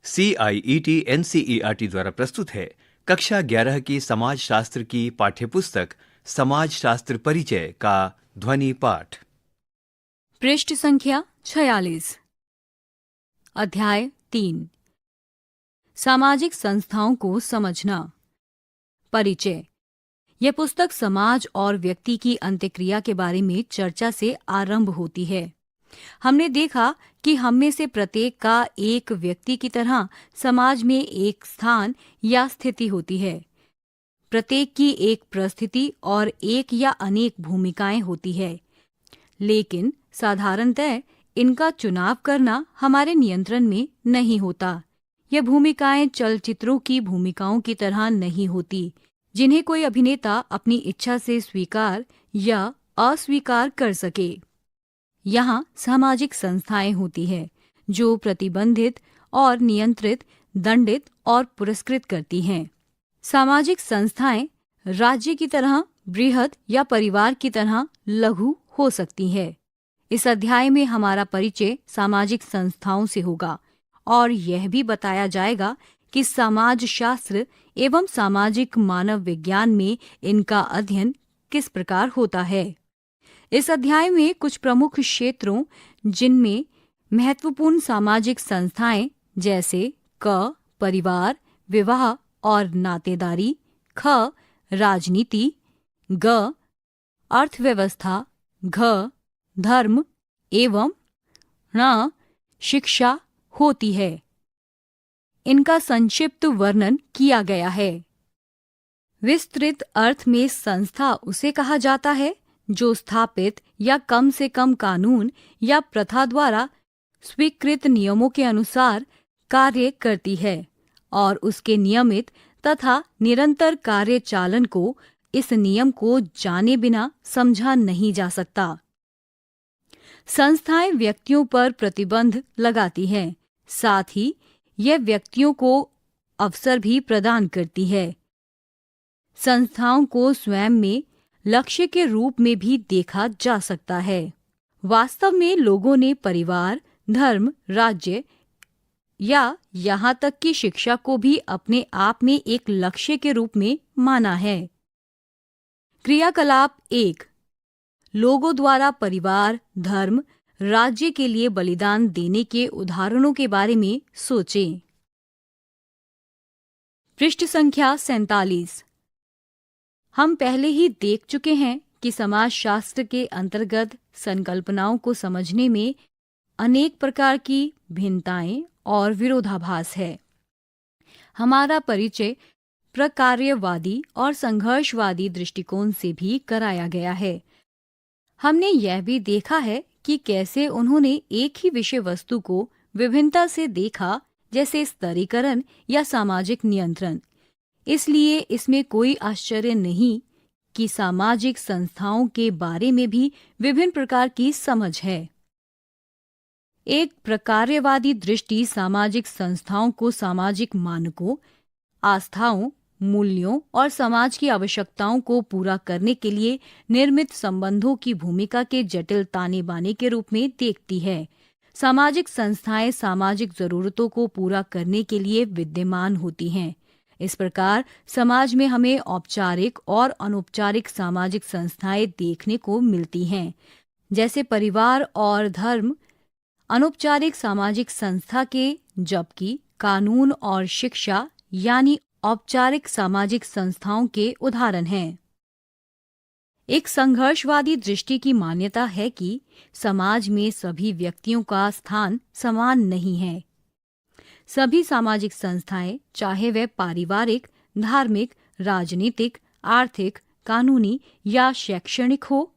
CIET NCERT द्वारा प्रस्तुत है कक्षा 11 की समाज शास्त्र की पाठ्यपुस्तक समाज शास्त्र परिचय का ध्वनि पाठ। पृष्ठ संख्या 46। अध्याय 3। सामाजिक संस्थाओं को समझना। परिचय। यह पुस्तक समाज और व्यक्ति की अंत्यक्रिया के बारे में चर्चा से आरंभ होती है। हमने देखा कि हम में से प्रत्येक का एक व्यक्ति की तरह समाज में एक स्थान या स्थिति होती है। प्रत्येक की एक परिस्थिति और एक या अनेक भूमिकाएं होती है, लेकिन साधारणतः इनका चुनाव करना हमारे नियंत्रण में नहीं होता। यह भूमिकाएं चलचित्रों की भूमिकाओं की तरह नहीं होती, जिन्हें कोई अभिनेता अपनी इच्छा से स्वीकार या अस्वीकार कर सके। यहाँ सामाजिक संस्थाएं होती है जो प्रतिबंधित और नियंत्रित, दंडित और पुरस्कृत करती हैं। सामाजिक संस्थाएं राज्य की तरह बृहद या परिवार की तरह लघु हो सकती है। इस अध्याय में हमारा परिचय सामाजिक संस्थाओं से होगा और यह भी बताया जाएगा कि समाज शास्त्र एवं सामाजिक मानव विज्ञान में इनका अध्ययन किस प्रकार होता है। इस अध्याय में कुछ प्रमुख क्षेत्रों जिनमें महत्वपूर्ण सामाजिक संस्थाएं जैसे क परिवार, विवाह और नातेदारी, ख राजनीति, ग अर्थव्यवस्था, घ धर्म एवं ण शिक्षा होती है। इनका संक्षिप्त वर्णन किया गया है। विस्तृत अर्थ में संस्था उसे कहा जाता है जो स्थापित या कम से कम कानून या प्रथा द्वारा स्वीकृत नियमों के अनुसार कार्य करती है और उसके नियमित तथा निरंतर कार्य चालन को इस नियम को जाने बिना समझा नहीं जा सकता। संस्थाएं व्यक्तियों पर प्रतिबंध लगाती हैं, साथ ही यह व्यक्तियों को अवसर भी प्रदान करती है। संस्थाओं को स्वयं में लक्ष्य के रूप में भी देखा जा सकता है। वास्तव में लोगों ने परिवार, धर्म, राज्य या यहाँ तक कि शिक्षा को भी अपने आप में एक लक्ष्य के रूप में माना है। क्रियाकलाप 1। लोगों द्वारा परिवार, धर्म, राज्य के लिए बलिदान देने के उदाहरणों के बारे में सोचें। पृष्ठ संख्या 47। हम पहले ही देख चुके हैं कि समाजशास्त्र के अंतर्गत संकल्पनाओं को समझने में अनेक प्रकार की भिन्नताएं और विरोधाभास है। हमारा परिचय प्रकार्यवादी और संघर्षवादी दृष्टिकोण से भी कराया गया है। हमने यह भी देखा है कि कैसे उन्होंने एक ही विषय वस्तु को विभिन्नता से देखा, जैसे स्तरीकरण या सामाजिक नियंत्रण। इसलिए इसमें कोई आश्चर्य नहीं कि सामाजिक संस्थाओं के बारे में भी विभिन्न प्रकार की समझ है। एक प्रकार्यवादी दृष्टि सामाजिक संस्थाओं को सामाजिक मानकों, आस्थाओं, मूल्यों और समाज की आवश्यकताओं को पूरा करने के लिए निर्मित संबंधों की भूमिका के जटिल ताने बाने के रूप में देखती है। सामाजिक संस्थाएं सामाजिक जरूरतों को पूरा करने के लिए विद्यमान होती हैं। इस प्रकार समाज में हमें औपचारिक और अनौपचारिक सामाजिक संस्थाएं देखने को मिलती हैं। जैसे परिवार और धर्म अनौपचारिक सामाजिक संस्था के, जबकि कानून और शिक्षा यानी औपचारिक सामाजिक संस्थाओं के उदाहरण हैं। एक संघर्षवादी दृष्टि की मान्यता है कि समाज में सभी व्यक्तियों का स्थान समान नहीं है। सभी सामाजिक संस्थाएं, चाहे वे पारिवारिक, धार्मिक, राजनीतिक, आर्थिक, कानूनी या शैक्षणिक हो,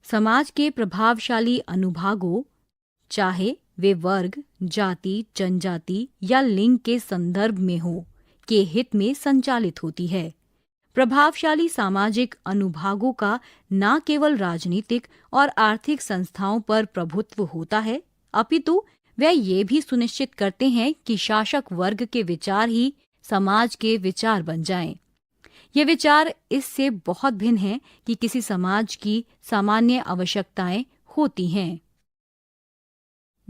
समाज के प्रभावशाली अनुभागों, चाहे वे वर्ग, जाति, जनजाति या लिंग के संदर्भ में हो, के हित में संचालित होती है। प्रभावशाली सामाजिक अनुभागों का न केवल राजनीतिक और आर्थिक संस्थाओं पर प्रभुत्व होता है, अपितु वे ये भी सुनिश्चित करते हैं कि शासक वर्ग के विचार ही समाज के विचार बन जाएं। ये विचार इससे बहुत भिन्न हैं कि किसी समाज की सामान्य आवश्यकताएं होती हैं।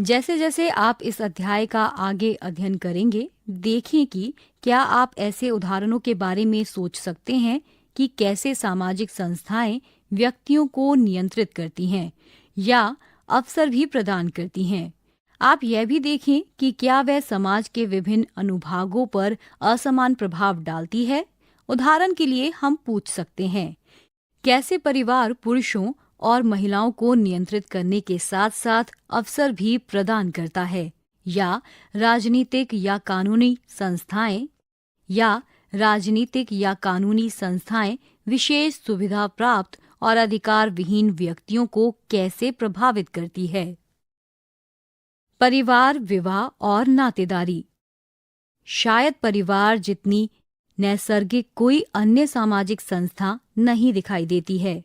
जैसे जैसे आप इस अध्याय का आगे अध्ययन करेंगे, देखें कि क्या आप ऐसे उदाहरणों के बारे में सोच सकते हैं कि कैसे सामाजिक संस्थाएं व्यक्तियों को नियंत्रित करती हैं या अवसर भी प्रदान करती हैं। आप यह भी देखें कि क्या वह समाज के विभिन्न अनुभागों पर असमान प्रभाव डालती है। उदाहरण के लिए हम पूछ सकते हैं, कैसे परिवार पुरुषों और महिलाओं को नियंत्रित करने के साथ साथ अवसर भी प्रदान करता है, या राजनीतिक या कानूनी संस्थाएं विशेष सुविधा प्राप्त और अधिकार विहीन व्यक्तियों को कैसे प्रभावित करती है। परिवार, विवाह और नातेदारी। शायद परिवार जितनी नैसर्गिक कोई अन्य सामाजिक संस्था नहीं दिखाई देती है।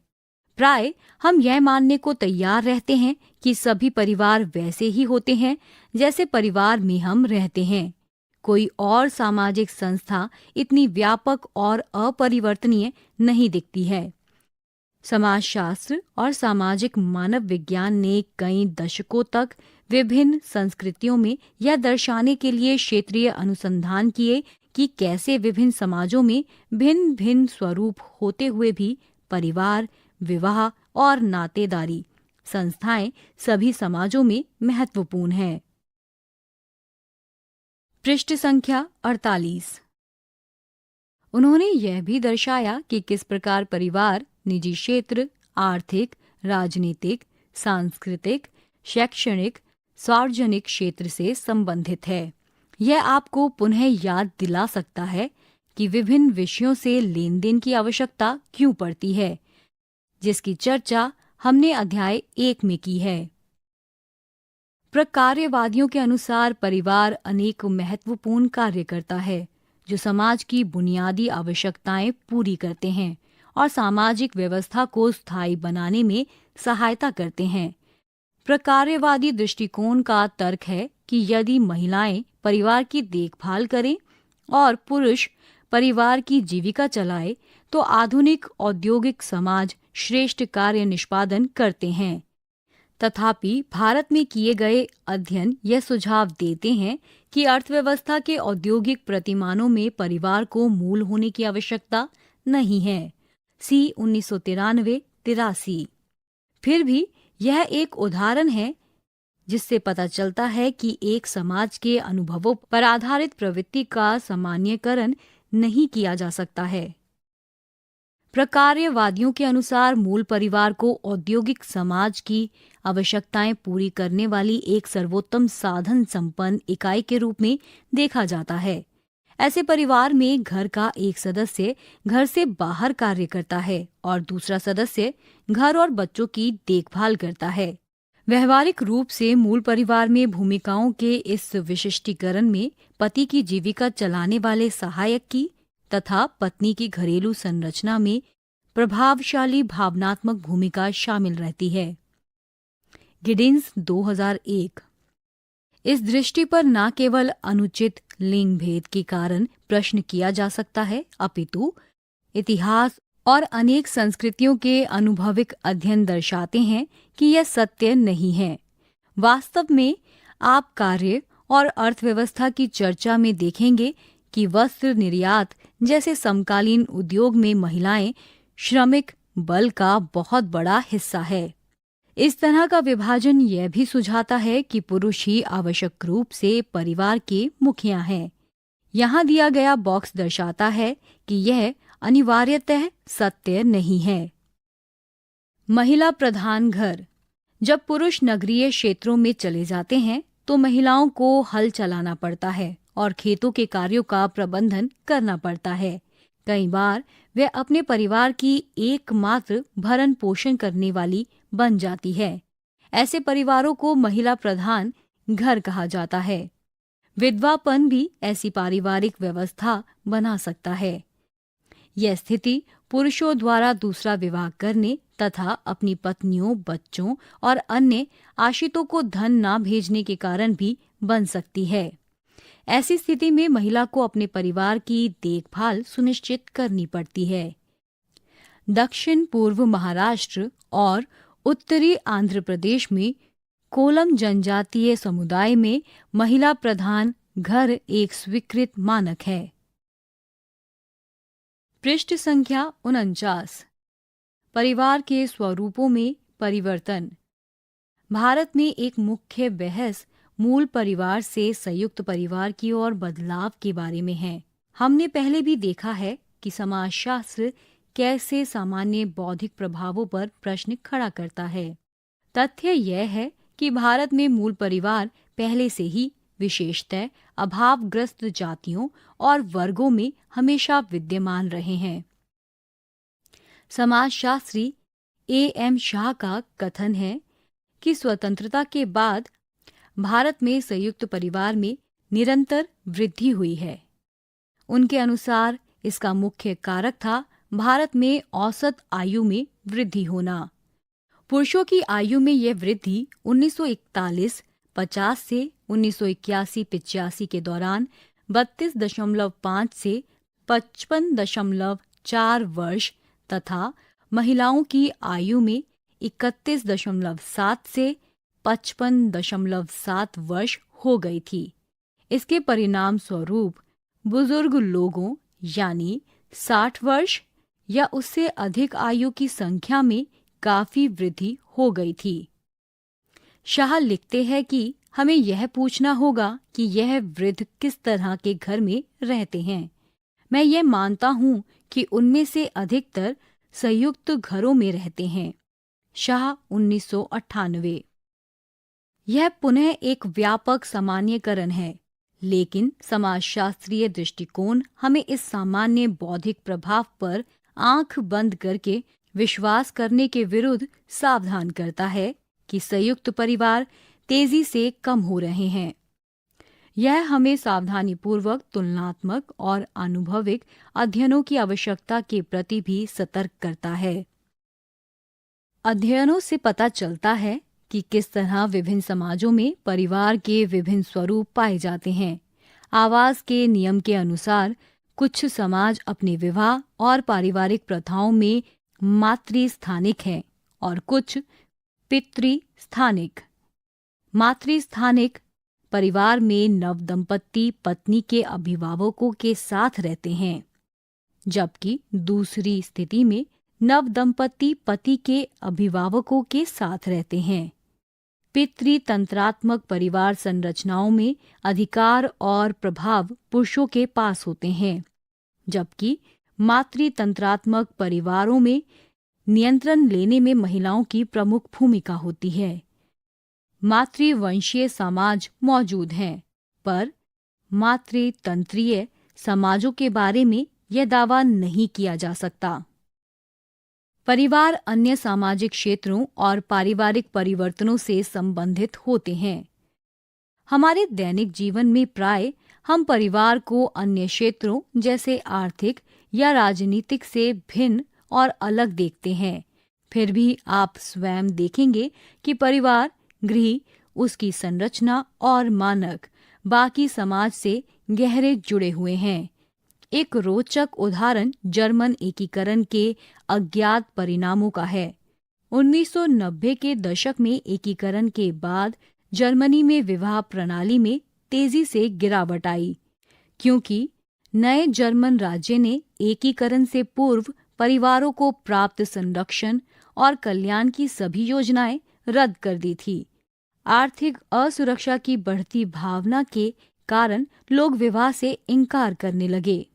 प्राय हम यह मानने को तैयार रहते हैं कि सभी परिवार वैसे ही होते हैं जैसे परिवार में हम रहते हैं। कोई और सामाजिक संस्था इतनी व्यापक और अपरिवर्तनीय नहीं दिखती है। समाजशास्त्र और सामाजिक मानव विज्ञान ने कई दशकों तक विभिन्न संस्कृतियों में यह दर्शाने के लिए क्षेत्रीय अनुसंधान किए कि कैसे विभिन्न समाजों में भिन्न भिन्न स्वरूप होते हुए भी परिवार, विवाह और नातेदारी संस्थाएं सभी समाजों में महत्वपूर्ण हैं। पृष्ठ संख्या 48। उन्होंने यह भी दर्शाया कि किस प्रकार परिवार निजी क्षेत्र, आर्थिक, राजनीतिक, सांस्कृतिक, शैक्षणिक, सार्वजनिक क्षेत्र से संबंधित है। यह आपको पुनः याद दिला सकता है कि विभिन्न विषयों से लेन देन की आवश्यकता क्यों पड़ती है, जिसकी चर्चा हमने अध्याय 1 में की है। प्रकार्यवादियों के अनुसार परिवार अनेक महत्वपूर्ण कार्य करता है जो समाज की बुनियादी आवश्यकताएं पूरी करते हैं और सामाजिक व्यवस्था को स्थायी बनाने में सहायता करते हैं। प्रकार्यवादी दृष्टिकोण का तर्क है कि यदि महिलाएं परिवार की देखभाल करें और पुरुष परिवार की जीविका चलाए तो आधुनिक औद्योगिक समाज श्रेष्ठ कार्य निष्पादन करते हैं। तथापि भारत में किए गए अध्ययन यह सुझाव देते हैं कि अर्थव्यवस्था के औद्योगिक प्रतिमानों में परिवार को मूल होने की आवश्यकता नहीं है। सी 1993-83। फिर भी यह एक उदाहरण है जिससे पता चलता है कि एक समाज के अनुभवों पर आधारित प्रवृत्ति का सामान्यीकरण नहीं किया जा सकता है। प्रकार्यवादियों के अनुसार मूल परिवार को औद्योगिक समाज की आवश्यकताएं पूरी करने वाली एक सर्वोत्तम साधन संपन्न इकाई के रूप में देखा जाता है। ऐसे परिवार में घर का एक सदस्य घर से बाहर कार्य करता है और दूसरा सदस्य घर और बच्चों की देखभाल करता है। व्यवहारिक रूप से मूल परिवार में भूमिकाओं के इस विशिष्टीकरण में पति की जीविका चलाने वाले सहायक की तथा पत्नी की घरेलू संरचना में प्रभावशाली भावनात्मक भूमिका शामिल रहती है। गिडिन्स 2001। इस दृष्टि पर न केवल अनुचित लिंग भेद के कारण प्रश्न किया जा सकता है, अपितु इतिहास और अनेक संस्कृतियों के अनुभविक अध्ययन दर्शाते हैं कि यह सत्य नहीं है। वास्तव में आप कार्य और अर्थव्यवस्था की चर्चा में देखेंगे कि वस्त्र निर्यात जैसे समकालीन उद्योग में महिलाएं श्रमिक बल का बहुत बड़ा हिस्सा है। इस तरह का विभाजन यह भी सुझाता है कि पुरुष ही आवश्यक रूप से परिवार के मुखिया हैं। यहाँ दिया गया बॉक्स दर्शाता है कि यह अनिवार्यतः सत्य नहीं है। महिला प्रधान घर। जब पुरुष नगरीय क्षेत्रों में चले जाते हैं तो महिलाओं को हल चलाना पड़ता है और खेतों के कार्यों का प्रबंधन करना पड़ता है। कई बार वे अपने परिवार की एकमात्र भरण पोषण करने वाली बन जाती है। ऐसे परिवारों को महिला प्रधान घर कहा जाता है। विधवापन भी ऐसी पारिवारिक व्यवस्था बना सकता है। यह स्थिति पुरुषों द्वारा दूसरा विवाह करने तथा अपनी पत्नियों, बच्चों और अन्य आश्रितों को धन न भेजने के कारण भी बन सकती है। ऐसी स्थिति में महिला को अपने परिवार की देखभाल सुनिश्चित करनी पड़ती है। दक्षिण पूर्व महाराष्ट्र और उत्तरी आंध्र प्रदेश में कोलम जनजातीय समुदाय में महिला प्रधान घर एक स्वीकृत मानक है। पृष्ठ संख्या 49। परिवार के स्वरूपों में परिवर्तन। भारत में एक मुख्य बहस मूल परिवार से संयुक्त परिवार की ओर बदलाव के बारे में है। हमने पहले भी देखा है कि समाजशास्त्र कैसे सामान्य बौद्धिक प्रभावों पर प्रश्न खड़ा करता है। तथ्य यह है कि भारत में मूल परिवार पहले से ही विशेषतः अभावग्रस्त जातियों और वर्गों में हमेशा विद्यमान रहे हैं। समाजशास्त्री A.M. शाह का कथन है कि स्वतंत्रता के बाद भारत में संयुक्त परिवार में निरंतर वृद्धि हुई है। उनके अनुसार इसका मुख्य कारक था भारत में औसत आयु में वृद्धि होना। पुरुषों की आयु में यह वृद्धि 1941-50 से 1981-85 के दौरान 32.5 से 55.4 वर्ष तथा महिलाओं की आयु में 31.7 से 55.7 वर्ष हो गई थी। इसके परिणाम स्वरूप बुजुर्ग लोगों यानी 60 वर्ष या उससे अधिक आयु की संख्या में काफी वृद्धि हो गई थी। शाह लिखते हैं कि हमें यह पूछना होगा कि यह वृद्ध किस तरह के घर में रहते हैं। मैं यह मानता हूँ कि उनमें से अधिकतर संयुक्त घरों में रहते हैं। शाह 1998। यह पुनः एक व्यापक सामान्यकरण है, लेकिन समाजशास्त्रीय दृष्टिकोण हमें इस सामान्य बौद्धिक प्रभाव पर आंख बंद करके विश्वास करने के विरुद्ध सावधान करता है कि संयुक्त परिवार तेजी से कम हो रहे हैं। यह हमें सावधानीपूर्वक तुलनात्मक और आनुभविक अध्ययनों की आवश्यकता के प्रति भी सतर्क करता है। अध्ययनों से पता चलता है कि किस तरह विभिन्न समाजों में परिवार के विभिन्न स्वरूप पाए जाते हैं। आवास के नियम के अनुसार कुछ समाज अपने विवाह और पारिवारिक प्रथाओं में मातृस्थानिक हैं और कुछ पितृस्थानिक। मातृस्थानिक परिवार में नवदंपति पत्नी के अभिभावकों के साथ रहते हैं, जबकि दूसरी स्थिति में नवदंपति पति के अभिभावकों के साथ रहते हैं। पितृतंत्रात्मक परिवार संरचनाओं में अधिकार और प्रभाव पुरुषों के पास होते हैं, जबकि मातृतंत्रात्मक परिवारों में नियंत्रण लेने में महिलाओं की प्रमुख भूमिका होती है। मातृवंशीय समाज मौजूद हैं, पर मातृतंत्रीय समाजों के बारे में यह दावा नहीं किया जा सकता। परिवार अन्य सामाजिक क्षेत्रों और पारिवारिक परिवर्तनों से संबंधित होते हैं। हमारे दैनिक जीवन में प्राय हम परिवार को अन्य क्षेत्रों जैसे आर्थिक या राजनीतिक से भिन्न और अलग देखते हैं। फिर भी आप स्वयं देखेंगे कि परिवार, गृह, उसकी संरचना और मानक बाकी समाज से गहरे जुड़े हुए हैं। एक रोचक उदाहरण जर्मन एकीकरण के अज्ञात परिणामों का है। 1990 के दशक में एकीकरण के बाद जर्मनी में विवाह प्रणाली में तेजी से गिरावट आई, क्योंकि नए जर्मन राज्य ने एकीकरण से पूर्व परिवारों को प्राप्त संरक्षण और कल्याण की सभी योजनाएं रद्द कर दी थी। आर्थिक असुरक्षा की बढ़ती भावना के कारण लोग विवाह से इनकार करने लगे।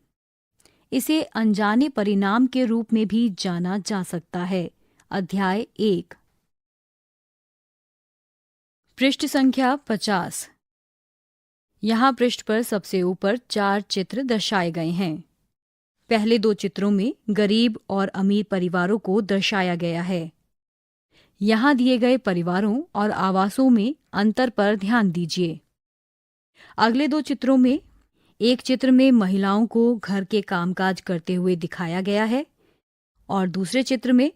इसे अनजाने परिणाम के रूप में भी जाना जा सकता है। अध्याय 1। पृष्ठ संख्या 50। यहाँ पृष्ठ पर सबसे ऊपर 4 चित्र दर्शाए गए हैं। पहले 2 चित्रों में गरीब और अमीर परिवारों को दर्शाया गया है। यहाँ दिए गए परिवारों और आवासों में अंतर पर ध्यान दीजिए। अगले 2 चित्रों में एक चित्र में महिलाओं को घर के कामकाज करते हुए दिखाया गया है और दूसरे चित्र में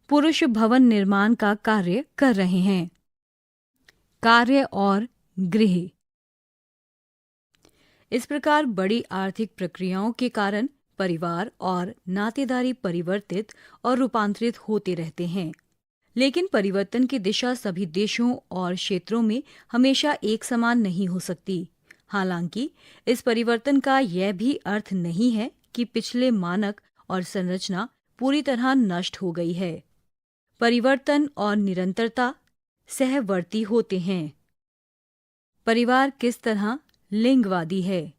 पुरुष भवन निर्माण का कार्य कर रहे हैं। कार्य और गृह। इस प्रकार बड़ी आर्थिक प्रक्रियाओं के कारण परिवार और नातेदारी परिवर्तित और रूपांतरित होते रहते हैं। लेकिन परिवर्तन की दिशा सभी देशों और क्षेत्रों में हमेशा एक समान नहीं हो सकती। हालांकि इस परिवर्तन का यह भी अर्थ नहीं है कि पिछले मानक और संरचना पूरी तरह नष्ट हो गई है। परिवर्तन और निरंतरता सहवर्ती होते हैं। परिवार किस तरह लिंगवादी है,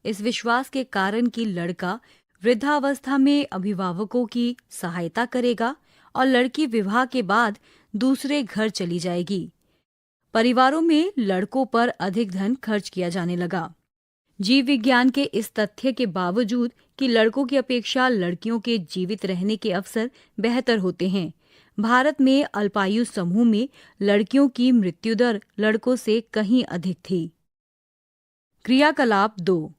इस विश्वास के कारण कि लड़का वृद्धावस्था में अभिभावकों की सहायता करेगा और लड़की विवाह के बाद दूसरे घर चली जाएगी। परिवारों में लड़कों पर अधिक धन खर्च किया जाने लगा। जीव विज्ञान के इस तथ्य के बावजूद कि लड़कों की अपेक्षा लड़कियों के जीवित रहने के अवसर बेहतर होते हैं, भारत में अल्पायु समूह में लड़कियों की मृत्यु दर लड़कों से कहीं अधिक थी। क्रियाकलाप 2।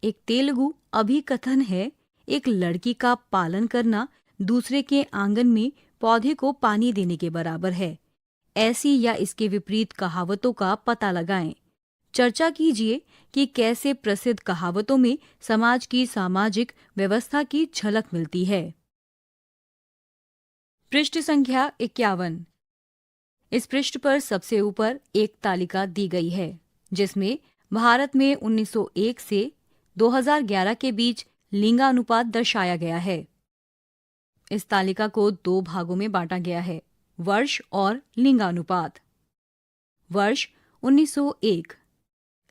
एक तेलुगु अभिकथन है, एक लड़की का पालन करना दूसरे के आंगन में पौधे को पानी देने के बराबर है। ऐसी या इसके विपरीत कहावतों का पता लगाएं। चर्चा कीजिए कि कैसे प्रसिद्ध कहावतों में समाज की सामाजिक व्यवस्था की झलक मिलती है। पृष्ठ संख्या 51। इस पृष्ठ पर सबसे ऊपर एक तालिका दी गई है जिसमें भारत में 1901 से 2011 के बीच लिंगानुपात दर्शाया गया है। इस तालिका को 2 भागों में बांटा गया है, वर्ष और लिंगानुपात। वर्ष 1901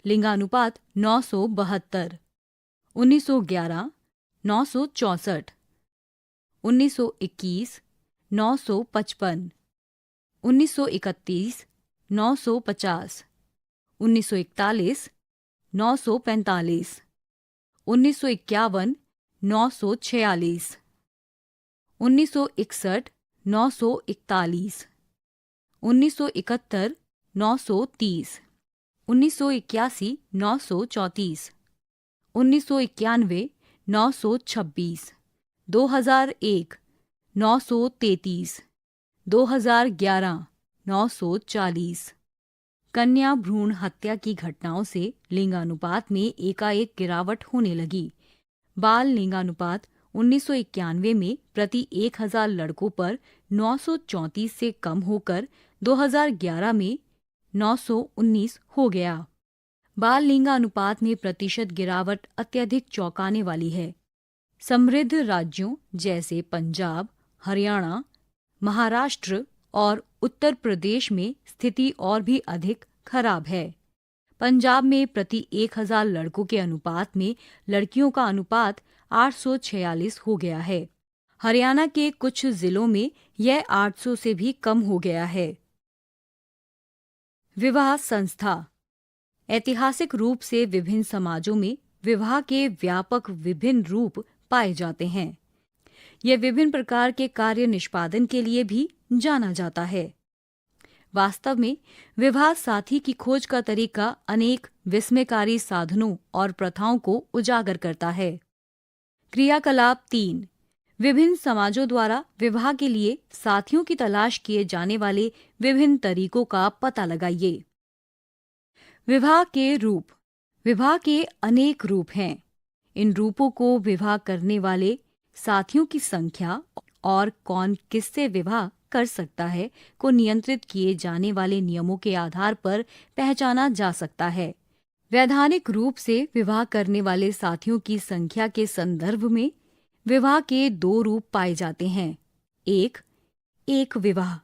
लिंगानुपात 972, 1911 964, 1921 955, 1931 950, 1941 945, 1951 946, 1961 941, 1971 930, 1981 934, 1991 926, 2001 933, 2011 940। कन्या भ्रूण हत्या की घटनाओं से लिंगानुपात में एकाएक गिरावट होने लगी। बाल लिंगानुपात 1991 में प्रति 1000 लड़कों पर 934 से कम होकर 2011 में 919 हो गया। बाल लिंगानुपात में प्रतिशत गिरावट अत्यधिक चौंकाने वाली है। समृद्ध राज्यों जैसे पंजाब, हरियाणा, महाराष्ट्र और उत्तर प्रदेश में स्थिति और भी अधिक खराब है। पंजाब में प्रति 1000 लड़कों के अनुपात में लड़कियों का अनुपात 846 हो गया है। हरियाणा के कुछ जिलों में यह 800 से भी कम हो गया है। विवाह संस्था। ऐतिहासिक रूप से विभिन्न समाजों में विवाह के व्यापक विभिन्न रूप पाए जाते हैं। यह विभिन्न प्रकार के कार्य निष्पादन के लिए भी जाना जाता है। वास्तव में विवाह साथी की खोज का तरीका अनेक विस्मयकारी साधनों और प्रथाओं को उजागर करता है। क्रियाकलाप 3। विभिन्न समाजों द्वारा विवाह के लिए साथियों की तलाश किए जाने वाले विभिन्न तरीकों का पता लगाइए। विवाह के रूप। विवाह के अनेक रूप हैं। इन रूपों को विवाह करने वाले साथियों की संख्या और कौन किससे विवाह कर सकता है को नियंत्रित किए जाने वाले नियमों के आधार पर पहचाना जा सकता है। वैधानिक रूप से विवाह करने वाले साथियों की संख्या के संदर्भ में विवाह के 2 रूप पाए जाते हैं। 1. एक विवाह।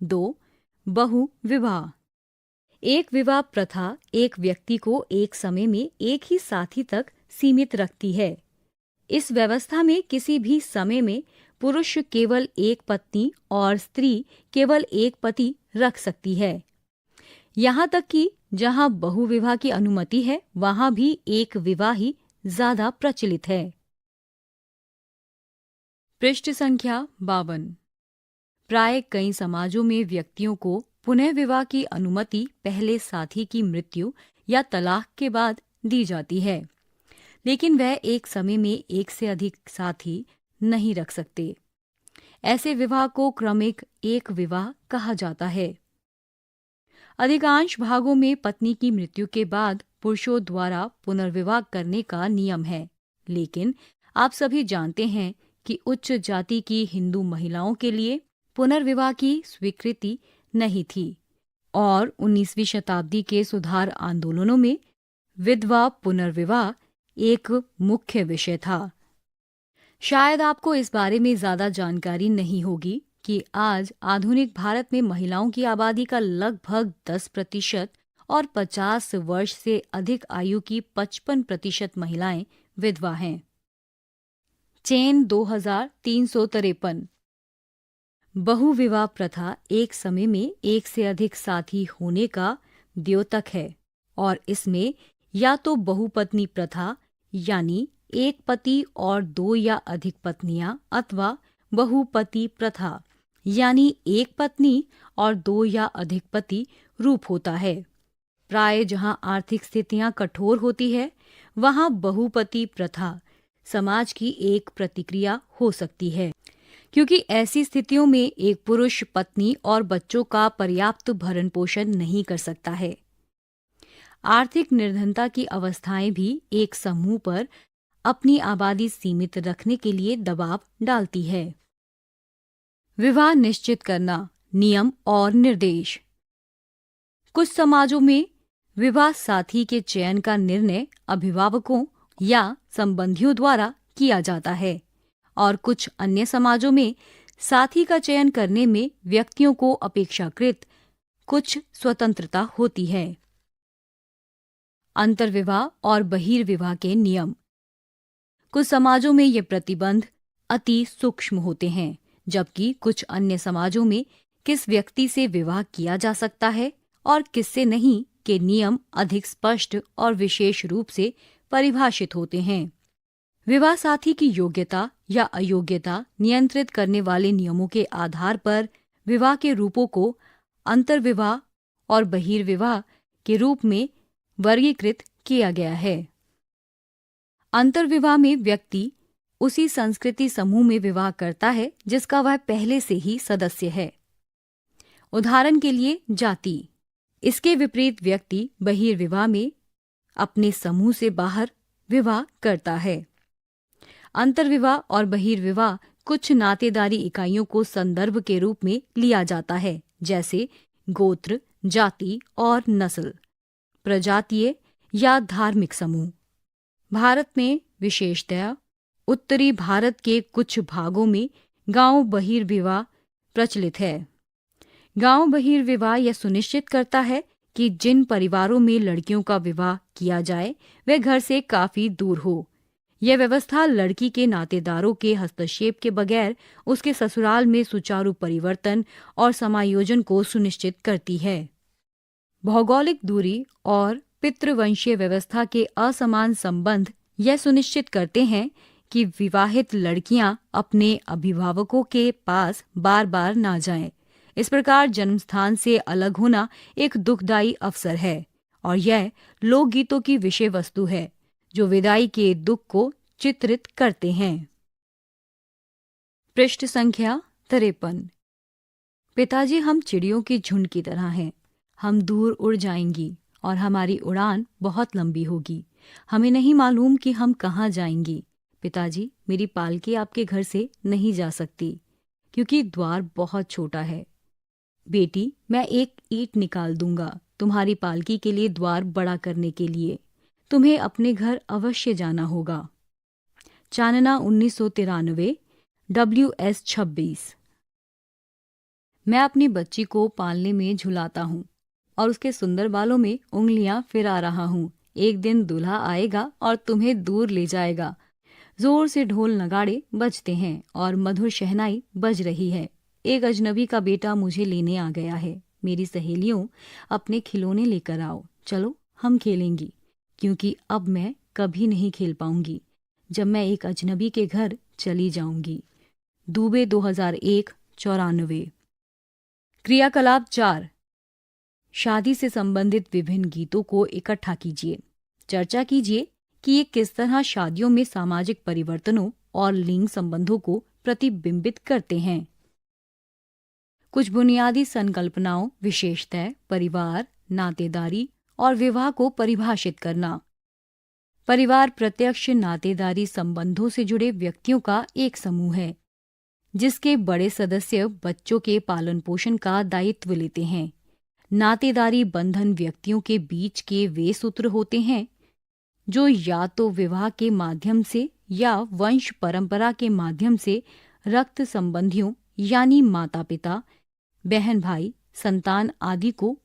2. बहु विवाह। एक विवाह प्रथा एक व्यक्ति को एक समय में एक ही साथी तक सीमित रखती है। इस व्यवस्था में किसी भी समय में पुरुष केवल एक पत्नी और स्त्री केवल एक पति रख सकती है। यहाँ तक कि जहाँ बहुविवाह की अनुमति है वहाँ भी एक विवाह ही ज्यादा प्रचलित है। पृष्ठ संख्या 52। प्राय कई समाजों में व्यक्तियों को पुनः विवाह की अनुमति पहले साथी की मृत्यु या तलाक के बाद दी जाती है, लेकिन वह एक समय में एक से अधिक साथी नहीं रख सकते। ऐसे विवाह को क्रमिक एक विवाह कहा जाता है। अधिकांश भागों में पत्नी की मृत्यु के बाद पुरुषों द्वारा पुनर्विवाह करने का नियम है, लेकिन आप सभी जानते हैं कि उच्च जाति की हिंदू महिलाओं के लिए पुनर्विवाह की स्वीकृति नहीं थी और 19वीं शताब्दी के सुधार आंदोलनों में विधवा पुनर्विवाह एक मुख्य विषय था। शायद आपको इस बारे में ज्यादा जानकारी नहीं होगी कि आज आधुनिक भारत में महिलाओं की आबादी का लगभग 10% और 50 वर्ष से अधिक आयु की 55% महिलाएं विधवा हैं। चेन 2353। बहुविवाह प्रथा एक समय में एक से अधिक साथी होने का द्योतक है और इसमें या तो बहुपत्नी प्रथा यानी एक पति और 2 या अधिक पत्नियां अथवा बहुपति प्रथा यानी एक पत्नी और 2 या अधिक पति रूप होता है। प्राय जहां आर्थिक स्थितियां कठोर होती है वहां बहुपति प्रथा समाज की एक प्रतिक्रिया हो सकती है, क्योंकि ऐसी स्थितियों में एक पुरुष पत्नी और बच्चों का पर्याप्त भरण पोषण नहीं कर सकता है। आर्थिक निर्धनता की अवस्थाएं भी एक समूह पर अपनी आबादी सीमित रखने के लिए दबाव डालती है। विवाह निश्चित करना, नियम और निर्देश। कुछ समाजों में विवाह साथी के चयन का निर्णय अभिभावकों या संबंधियों द्वारा किया जाता है और कुछ अन्य समाजों में साथी का चयन करने में व्यक्तियों को अपेक्षाकृत कुछ स्वतंत्रता होती है। अंतर्विवाह और बहिर्विवाह के नियम। कुछ समाजों में ये प्रतिबंध अति सूक्ष्म होते हैं, जबकि कुछ अन्य समाजों में किस व्यक्ति से विवाह किया जा सकता है और किससे नहीं के नियम अधिक स्पष्ट और विशेष रूप से परिभाषित होते हैं। विवाह साथी की योग्यता या अयोग्यता नियंत्रित करने वाले नियमों के आधार पर विवाह के रूपों को अंतर्विवाह और बहिर्विवाह के रूप में वर्गीकृत किया गया है। अंतर्विवाह में व्यक्ति उसी संस्कृति समूह में विवाह करता है जिसका वह पहले से ही सदस्य है। उदाहरण के लिए जाति। इसके विपरीत व्यक्ति बहिर्विवाह में अपने समूह से बाहर विवाह करता है। अंतर्विवाह और बहिर्विवाह कुछ नातेदारी इकाइयों को संदर्भ के रूप में लिया जाता है, जैसे गोत्र, जाति और नस्ल, प्रजातीय या धार्मिक समूह। भारत में विशेषतया उत्तरी भारत के कुछ भागों में गांव बहिर्विवाह प्रचलित है। गांव बहिर्विवाह यह सुनिश्चित करता है कि जिन परिवारों में लड़कियों का विवाह किया जाए वे घर से काफी दूर हो। यह व्यवस्था लड़की के नातेदारों के हस्तक्षेप के बगैर उसके ससुराल में सुचारू परिवर्तन और समायोजन को सुनिश्चित करती है। भौगोलिक दूरी और पितृवंशीय व्यवस्था के असमान संबंध यह सुनिश्चित करते हैं कि विवाहित लड़कियां अपने अभिभावकों के पास बार बार ना जाएं। इस प्रकार जन्मस्थान से अलग होना एक दुखदायी अवसर है और यह लोकगीतों की विषय वस्तु है जो विदाई के दुख को चित्रित करते हैं। पृष्ठ संख्या 53। पिताजी, हम चिड़ियों के झुंड की तरह हैं। हम दूर उड़ जाएंगी और हमारी उड़ान बहुत लंबी होगी। हमें नहीं मालूम कि हम कहाँ जाएंगी। पिताजी, मेरी पालकी आपके घर से नहीं जा सकती क्योंकि द्वार बहुत छोटा है। बेटी, मैं एक ईंट निकाल दूंगा तुम्हारी पालकी के लिए द्वार बड़ा करने के लिए। तुम्हें अपने घर अवश्य जाना होगा। चानना 1993, WS 26। मैं अपनी बच्ची को पालने में झुलाता हूँ और उसके सुंदर बालों में उंगलियां फिरा रहा हूँ। एक दिन दूल्हा आएगा और तुम्हें दूर ले जाएगा। जोर से ढोल नगाड़े बजते हैं और मधुर शहनाई बज रही है। एक अजनबी का बेटा मुझे लेने आ गया है। मेरी सहेलियों, अपने खिलौने लेकर आओ, चलो हम खेलेंगी, क्योंकि अब मैं कभी नहीं खेल पाऊंगी जब मैं एक अजनबी के घर चली जाऊंगी। दुबे 2001, 94। क्रियाकलाप 4। शादी से संबंधित विभिन्न गीतों को इकट्ठा कीजिए। चर्चा कीजिए कि ये किस तरह शादियों में सामाजिक परिवर्तनों और लिंग संबंधों को प्रतिबिंबित करते हैं। कुछ बुनियादी संकल्पनाओं, विशेषतः परिवार, नातेदारी और विवाह को परिभाषित करना। परिवार प्रत्यक्ष नातेदारी संबंधों से जुड़े व्यक्तियों का एक समूह है। जिसके बड़े सदस्य बच्चों के पालन पोषण का दायित्व लेते हैं। नातेदारी बंधन व्यक्तियों के बीच के वे सूत्र होते हैं जो या तो विवाह के माध्यम से या वंश परंपरा के माध्यम से रक्त संबंधियों यानी माता पिता, बहन भाई, संतान आदि को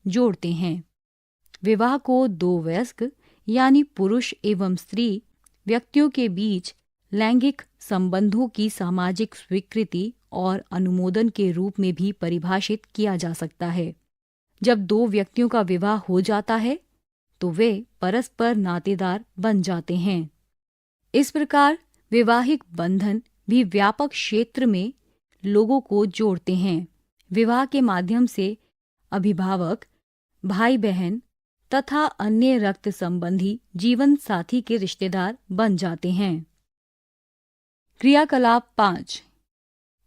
जोड़ते हैं। विवाह को दो वयस्क यानी पुरुष एवं स्त्री व्यक्तियों के बीच लैंगिक संबंधों की सामाजिक स्वीकृति और अनुमोदन के रूप में भी परिभाषित किया जा सकता है। जब दो व्यक्तियों का विवाह हो जाता है तो वे परस्पर नातेदार बन जाते हैं। इस प्रकार वैवाहिक बंधन भी व्यापक क्षेत्र में लोगों को जोड़ते हैं। विवाह के माध्यम से अभिभावक, भाई बहन तथा अन्य रक्त संबंधी जीवन साथी के रिश्तेदार बन जाते हैं। क्रियाकलाप 5।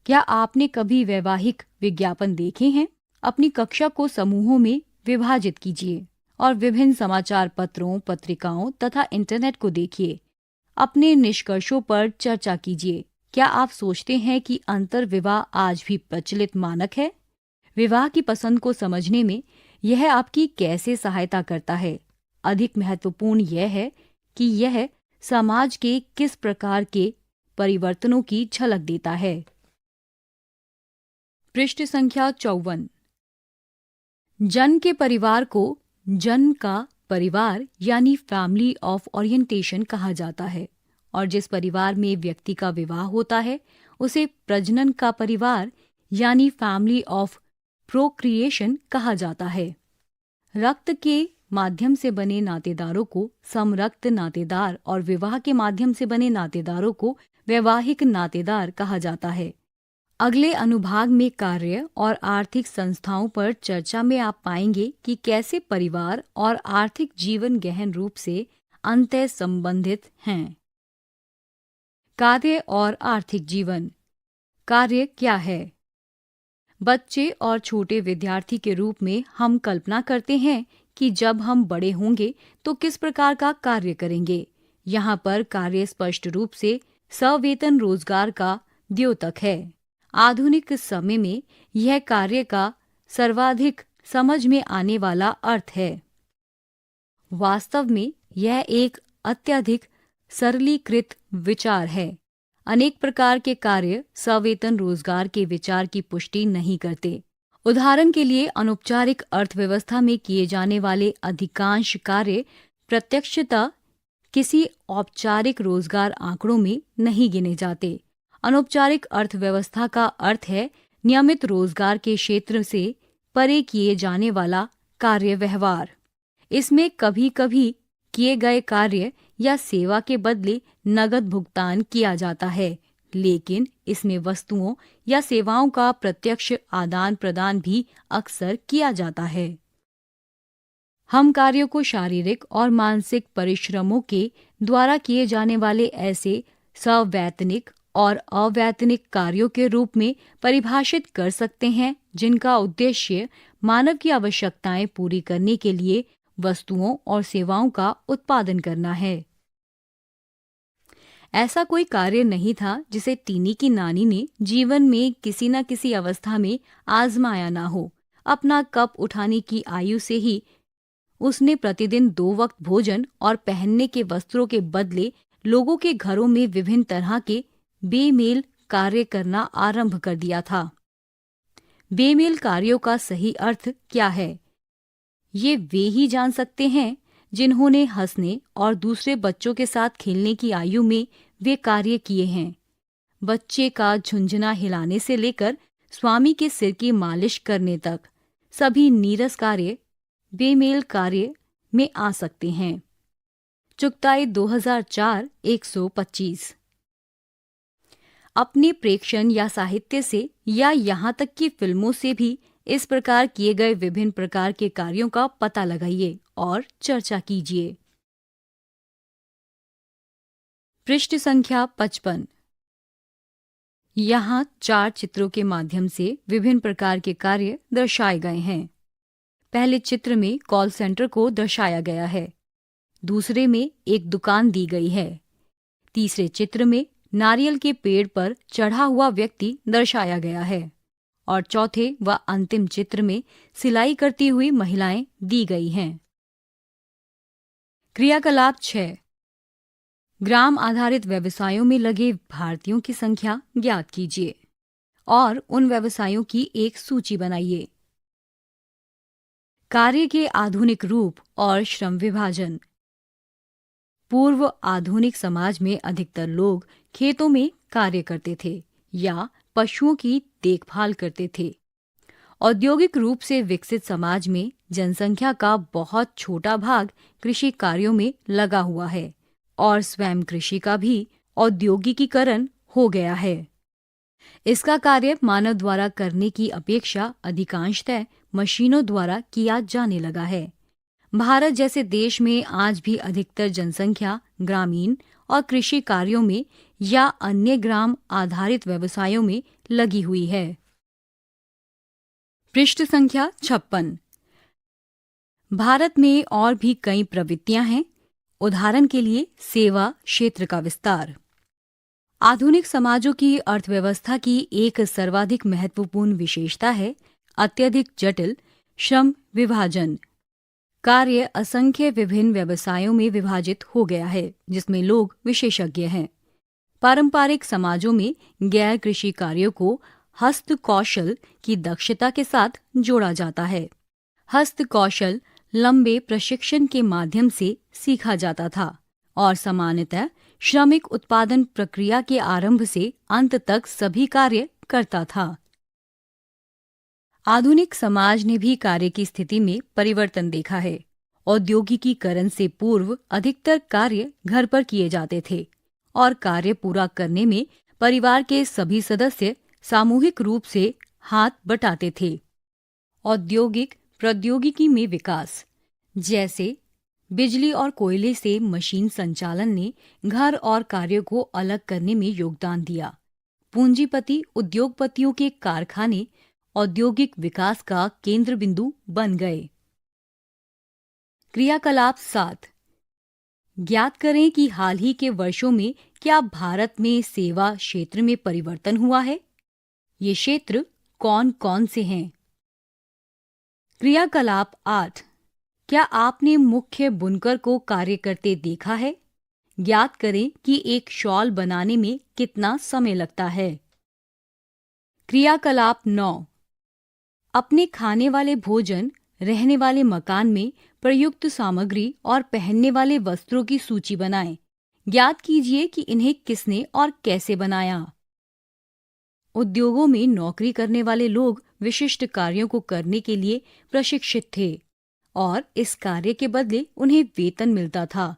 क्या आपने कभी वैवाहिक विज्ञापन देखे हैं? अपनी कक्षा को समूहों में विभाजित कीजिए और विभिन्न समाचार पत्रों, पत्रिकाओं तथा इंटरनेट को देखिए। अपने निष्कर्षों पर चर्चा कीजिए। क्या आप सोचते हैं कि अंतर विवाह आज भी प्रचलित मानक है? विवाह की पसंद को समझने में यह आपकी कैसे सहायता करता है? अधिक महत्वपूर्ण यह है कि यह समाज के किस प्रकार के परिवर्तनों की झलक देता है। पृष्ठ संख्या 54। जन के परिवार को जन का परिवार यानी फैमिली ऑफ ओरिएंटेशन कहा जाता है और जिस परिवार में व्यक्ति का विवाह होता है उसे प्रजनन का परिवार यानी फैमिली ऑफ प्रोक्रिएशन कहा जाता है। रक्त के माध्यम से बने नातेदारों को समरक्त नातेदार और विवाह के माध्यम से बने नातेदारों को वैवाहिक नातेदार कहा जाता है। अगले अनुभाग में कार्य और आर्थिक संस्थाओं पर चर्चा में आप पाएंगे कि कैसे परिवार और आर्थिक जीवन गहन रूप से अंतः संबंधित हैं। कार्य और आर्थिक जीवन। कार्य क्या है? बच्चे और छोटे विद्यार्थी के रूप में हम कल्पना करते हैं कि जब हम बड़े होंगे तो किस प्रकार का कार्य करेंगे। यहाँ पर कार्य स्पष्ट रूप से सवेतन रोजगार का द्योतक है। आधुनिक समय में यह कार्य का सर्वाधिक समझ में आने वाला अर्थ है। वास्तव में यह एक अत्यधिक सरलीकृत विचार है। अनेक प्रकार के कार्य सवेतन रोजगार के विचार की पुष्टि नहीं करते। उदाहरण के लिए अनौपचारिक अर्थव्यवस्था में किए जाने वाले अधिकांश कार्य प्रत्यक्षतः किसी औपचारिक रोजगार आंकड़ों में नहीं गिने जाते। अनौपचारिक अर्थव्यवस्था का अर्थ है नियमित रोजगार के क्षेत्र से परे किए जाने वाला कार्य व्यवहार। इसमें कभी कभी किए गए कार्य या सेवा के बदले नगद भुगतान किया जाता है, लेकिन इसमें वस्तुओं या सेवाओं का प्रत्यक्ष आदान प्रदान भी अक्सर किया जाता है। हम कार्यों को शारीरिक और मानसिक परिश्रमों के द्वारा किए जाने वाले ऐसे सवैतनिक और अवैतनिक कार्यों के रूप में परिभाषित कर सकते हैं जिनका उद्देश्य मानव की आवश्यकताएं पूरी करने के लिए वस्तुओं और सेवाओं का उत्पादन करना है। ऐसा कोई कार्य नहीं था जिसे टीनी की नानी ने जीवन में किसी न किसी अवस्था में आजमाया ना हो। अपना कप उठाने की आयु से ही उसने प्रतिदिन 2 वक्त भोजन और पहनने के वस्त्रों के बदले लोगों के घरों में विभिन्न तरह के बेमेल कार्य करना आरंभ कर दिया था। बेमेल कार्यों का सही अर्थ क्या है, ये वे ही जान सकते हैं जिन्होंने हंसने और दूसरे बच्चों के साथ खेलने की आयु में वे कार्य किए हैं। बच्चे का झुंझुना हिलाने से लेकर स्वामी के सिर की मालिश करने तक सभी नीरस कार्य बेमेल कार्य में आ सकते हैं। चुगताई 2004 125। अपने प्रेक्षण या साहित्य से या यहाँ तक कि फिल्मों से भी इस प्रकार किए गए विभिन्न प्रकार के कार्यों का पता लगाइए और चर्चा कीजिए। पृष्ठ संख्या 55। यहाँ 4 चित्रों के माध्यम से विभिन्न प्रकार के कार्य दर्शाए गए हैं। पहले चित्र में कॉल सेंटर को दर्शाया गया है। दूसरे में एक दुकान दी गई है। तीसरे चित्र में नारियल के पेड़ पर चढ़ा हुआ व्यक्ति दर्शाया गया है और चौथे व अंतिम चित्र में सिलाई करती हुई महिलाएं दी गई हैं। क्रियाकलाप 6। ग्राम आधारित व्यवसायों में लगे भारतीयों की संख्या ज्ञात कीजिए और उन व्यवसायों की एक सूची बनाइए। कार्य के आधुनिक रूप और श्रम विभाजन। पूर्व आधुनिक समाज में अधिकतर लोग खेतों में कार्य करते थे या पशुओं की देखभाल करते थे। औद्योगिक रूप से विकसित समाज में जनसंख्या का बहुत छोटा भाग कृषि कार्यों में लगा हुआ है और स्वयं कृषि का भी औद्योगिकीकरण हो गया है। इसका कार्य मानव द्वारा करने की अपेक्षा अधिकांशतः मशीनों द्वारा किया जाने लगा है। भारत जैसे देश में आज भी अधिकतर जनसंख्या ग्रामीण और कृषि कार्यों में या अन्य ग्राम आधारित व्यवसायों में लगी हुई है। पृष्ठ संख्या 56। भारत में और भी कई प्रवृत्तियां हैं। उदाहरण के लिए सेवा क्षेत्र का विस्तार। आधुनिक समाजों की अर्थव्यवस्था की एक सर्वाधिक महत्वपूर्ण विशेषता है अत्यधिक जटिल श्रम विभाजन। कार्य असंख्य विभिन्न व्यवसायों में विभाजित हो गया है जिसमें लोग विशेषज्ञ हैं। पारंपरिक समाजों में गैर कृषि कार्यों को हस्त कौशल की दक्षता के साथ जोड़ा जाता है। हस्त कौशल लंबे प्रशिक्षण के माध्यम से सीखा जाता था और सामान्यतः श्रमिक उत्पादन प्रक्रिया के आरंभ से अंत तक सभी कार्य करता था। आधुनिक समाज ने भी कार्य की स्थिति में परिवर्तन देखा है। औद्योगिकीकरण से पूर्व अधिकतर कार्य घर पर किए जाते थे और कार्य पूरा करने में परिवार के सभी सदस्य सामूहिक रूप से हाथ बटाते थे। औद्योगिक प्रौद्योगिकी में विकास, जैसे बिजली और कोयले से मशीन संचालन ने घर और कार्यों को अलग करने में योगदान दिया। पूंजीपति उद्योगपतियों के कारखाने औद्योगिक विकास का केंद्र बिंदु बन गए। क्रियाकलाप 7। ज्ञात करें कि हाल ही के वर्षों में क्या भारत में सेवा क्षेत्र में परिवर्तन हुआ है। ये क्षेत्र कौन कौन से हैं? क्रियाकलाप 8। क्या आपने मुख्य बुनकर को कार्य करते देखा है? ज्ञात करें कि एक शॉल बनाने में कितना समय लगता है। क्रियाकलाप 9। अपने खाने वाले भोजन, रहने वाले मकान में प्रयुक्त सामग्री और पहनने वाले वस्त्रों की सूची बनाएं। ज्ञात कीजिए कि इन्हें किसने और कैसे बनाया। उद्योगों में नौकरी करने वाले लोग विशिष्ट कार्यों को करने के लिए प्रशिक्षित थे और इस कार्य के बदले उन्हें वेतन मिलता था।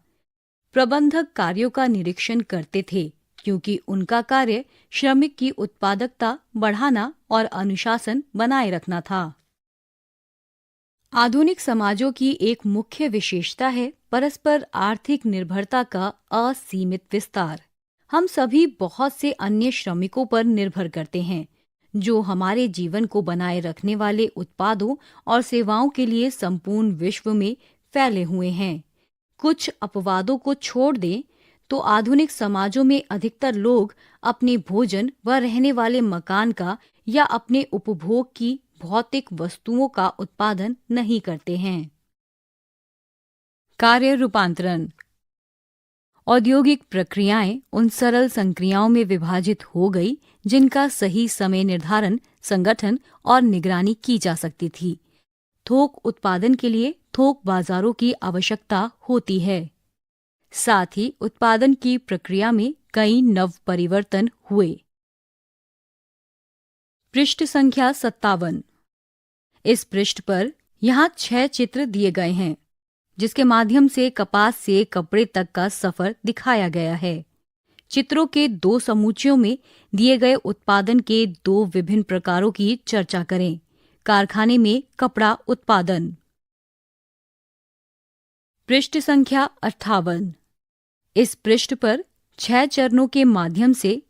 प्रबंधक कार्यों का निरीक्षण करते थे क्योंकि उनका कार्य श्रमिक की उत्पादकता बढ़ाना और अनुशासन बनाए रखना था। आधुनिक समाजों की एक मुख्य विशेषता है परस्पर आर्थिक निर्भरता का असीमित विस्तार। हम सभी बहुत से अन्य श्रमिकों पर निर्भर करते हैं जो हमारे जीवन को बनाए रखने वाले उत्पादों और सेवाओं के लिए संपूर्ण विश्व में फैले हुए हैं। कुछ अपवादों को छोड़ दें तो आधुनिक समाजों में अधिकतर लोग अपने भोजन व रहने वाले मकान का या अपने उपभोग की भौतिक वस्तुओं का उत्पादन नहीं करते हैं। कार्य रूपांतरण। औद्योगिक प्रक्रियाएं उन सरल संक्रियाओं में विभाजित हो गई जिनका सही समय निर्धारण, संगठन और निगरानी की जा सकती थी। थोक उत्पादन के लिए थोक बाजारों की आवश्यकता होती है। साथ ही उत्पादन की प्रक्रिया में कई नव परिवर्तन हुए। पृष्ठ संख्या 57। इस पृष्ठ पर यहाँ 6 चित्र दिए गए हैं जिसके माध्यम से कपास से कपड़े तक का सफर दिखाया गया है। चित्रों के 2 समूचों में दिए गए उत्पादन के 2 विभिन्न प्रकारों की चर्चा करें। कारखाने में कपड़ा उत्पादन। पृष्ठ संख्या 58। इस पृष्ठ पर 6 चरणों के माध्यम से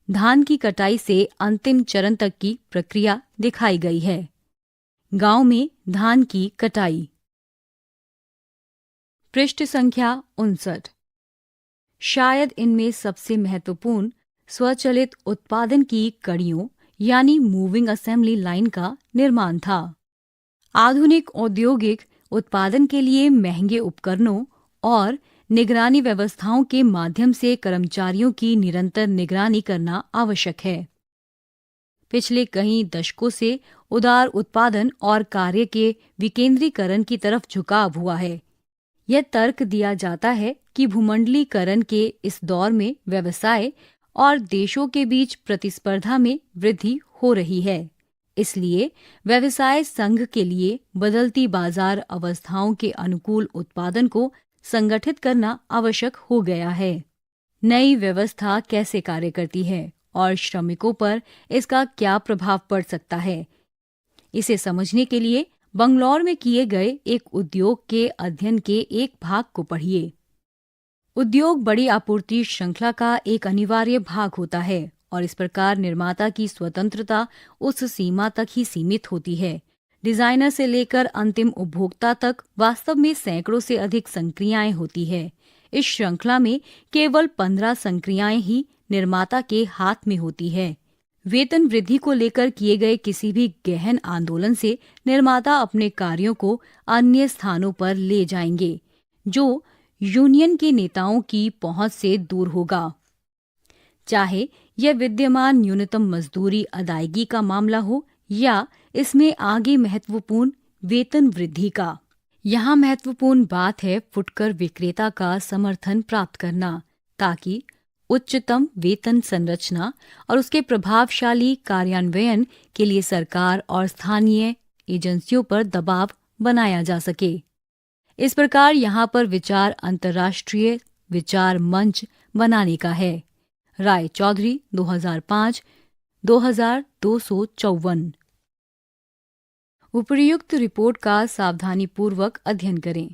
धान की कटाई से अंतिम चरण तक की प्रक्रिया दिखाई गई है। गांव में धान की कटाई। पृष्ठ संख्या 59। शायद इनमें सबसे महत्वपूर्ण स्वचालित उत्पादन की कड़ियों यानी मूविंग असेंबली लाइन का निर्माण था। आधुनिक औद्योगिक उत्पादन के लिए महंगे उपकरणों और निगरानी व्यवस्थाओं के माध्यम से कर्मचारियों की निरंतर निगरानी करना आवश्यक है। पिछले कई दशकों से उदार उत्पादन और कार्य के विकेंद्रीकरण की तरफ झुकाव हुआ है। यह तर्क दिया जाता है कि भूमंडलीकरण के इस दौर में व्यवसाय और देशों के बीच प्रतिस्पर्धा में वृद्धि हो रही है। इसलिए व्यवसाय संघ के लिए बदलती बाजार अवस्थाओं के अनुकूल उत्पादन को संगठित करना आवश्यक हो गया है। नई व्यवस्था कैसे कार्य करती है और श्रमिकों पर इसका क्या प्रभाव पड़ सकता है, इसे समझने के लिए बंगलौर में किए गए एक उद्योग के अध्ययन के एक भाग को पढ़िए। उद्योग बड़ी आपूर्ति श्रृंखला का एक अनिवार्य भाग होता है और इस प्रकार निर्माता की स्वतंत्रता उस सीमा तक ही सीमित होती है। डिजाइनर से लेकर अंतिम उपभोक्ता तक वास्तव में सैकड़ों से अधिक संक्रियाएं होती है। इस श्रृंखला में केवल 15 संक्रियाएं ही निर्माता के हाथ में होती है। वेतन वृद्धि को लेकर किए गए किसी भी गहन आंदोलन से निर्माता अपने कार्यों को अन्य स्थानों पर ले जाएंगे, जो यूनियन के नेताओं की पहुंच से दूर होगा। चाहे यह विद्यमान न्यूनतम मजदूरी अदायगी का मामला हो या इसमें आगे महत्वपूर्ण वेतन वृद्धि का। यहाँ महत्वपूर्ण बात है फुटकर विक्रेता का समर्थन प्राप्त करना, ताकि उच्चतम वेतन संरचना और उसके प्रभावशाली कार्यान्वयन के लिए सरकार और स्थानीय एजेंसियों पर दबाव बनाया जा सके। इस प्रकार यहाँ पर विचार अंतर्राष्ट्रीय विचार मंच बनाने का है। राय चौधरी 2005 2254। उपर्युक्त रिपोर्ट का सावधानीपूर्वक अध्ययन करें।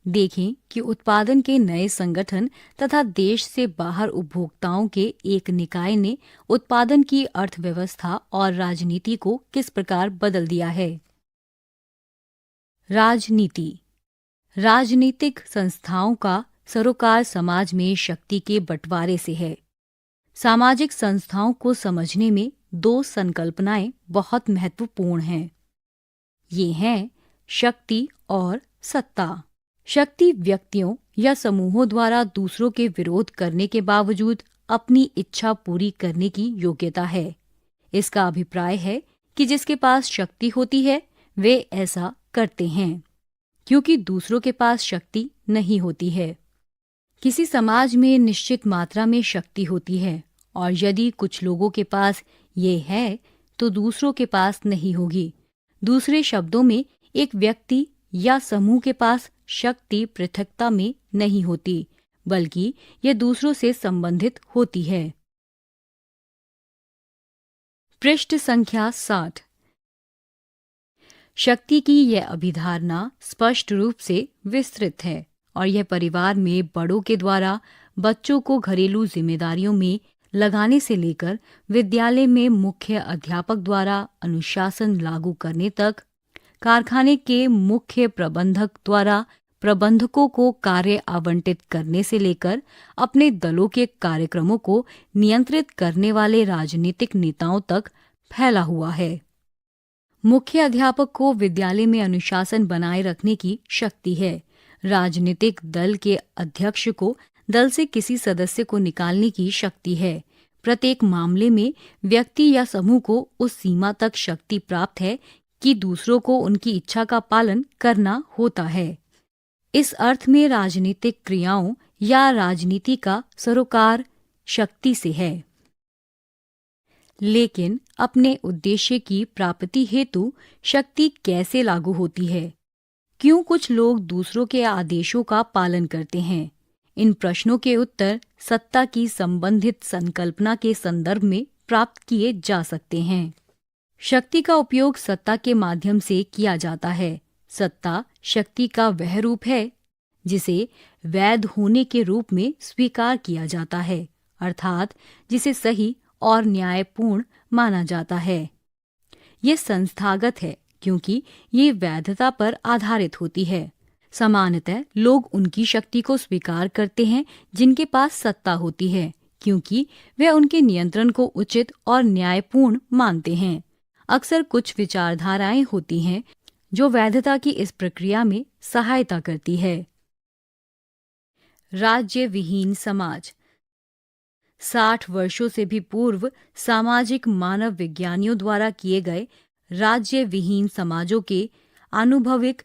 देखें कि उत्पादन के नए संगठन तथा देश से बाहर उपभोक्ताओं के एक निकाय ने उत्पादन की अर्थव्यवस्था और राजनीति को किस प्रकार बदल दिया है। राजनीति। राजनीतिक संस्थाओं का सरोकार समाज में शक्ति के बंटवारे से है। सामाजिक संस्थाओं को समझने में 2 संकल्पनाएं बहुत महत्वपूर्ण हैं। ये हैं शक्ति और सत्ता। शक्ति व्यक्तियों या समूहों द्वारा दूसरों के विरोध करने के बावजूद अपनी इच्छा पूरी करने की योग्यता है। इसका अभिप्राय है कि जिसके पास शक्ति होती है वे ऐसा करते हैं, क्योंकि दूसरों के पास शक्ति नहीं होती है। किसी समाज में निश्चित मात्रा में शक्ति होती है और यदि कुछ लोगों के पास ये है तो दूसरों के पास नहीं होगी। दूसरे शब्दों में एक व्यक्ति या समूह के पास शक्ति पृथकता में नहीं होती, बल्कि यह दूसरों से संबंधित होती है। पृष्ठ संख्या 60। शक्ति की यह अभिधारणा स्पष्ट रूप से विस्तृत है और यह परिवार में बड़ों के द्वारा बच्चों को घरेलू जिम्मेदारियों में लगाने से लेकर विद्यालय में मुख्य अध्यापक द्वारा अनुशासन लागू करने तक, कारखाने के मुख्य प्रबंधक द्वारा प्रबंधकों को कार्य आवंटित करने से लेकर अपने दलों के कार्यक्रमों को नियंत्रित करने वाले राजनीतिक नेताओं तक फैला हुआ है। मुख्य अध्यापक को विद्यालय में अनुशासन बनाए रखने की शक्ति है। राजनीतिक दल के अध्यक्ष को दल से किसी सदस्य को निकालने की शक्ति है। प्रत्येक मामले में व्यक्ति या समूह को उस सीमा तक शक्ति प्राप्त है कि दूसरों को उनकी इच्छा का पालन करना होता है। इस अर्थ में राजनीतिक क्रियाओं या राजनीति का सरोकार शक्ति से है। लेकिन अपने उद्देश्य की प्राप्ति हेतु शक्ति कैसे लागू होती है? क्यों कुछ लोग दूसरों के आदेशों का पालन करते हैं? इन प्रश्नों के उत्तर सत्ता की संबंधित संकल्पना के संदर्भ में प्राप्त किए जा सकते हैं। शक्ति का उपयोग सत्ता के माध्यम से किया जाता है। सत्ता शक्ति का वह रूप है जिसे वैध होने के रूप में स्वीकार किया जाता है, अर्थात जिसे सही और न्यायपूर्ण माना जाता है। ये संस्थागत है क्योंकि ये वैधता पर आधारित होती है। सामान्यतः लोग उनकी शक्ति को स्वीकार करते हैं जिनके पास सत्ता होती है, क्योंकि वे उनके नियंत्रण को उचित और न्यायपूर्ण मानते हैं। अक्सर कुछ विचारधाराएं होती हैं जो वैधता की इस प्रक्रिया में सहायता करती है। राज्य विहीन समाज। 60 वर्षों से भी पूर्व सामाजिक मानव विज्ञानियों द्वारा किए गए राज्य विहीन समाजों के आनुभविक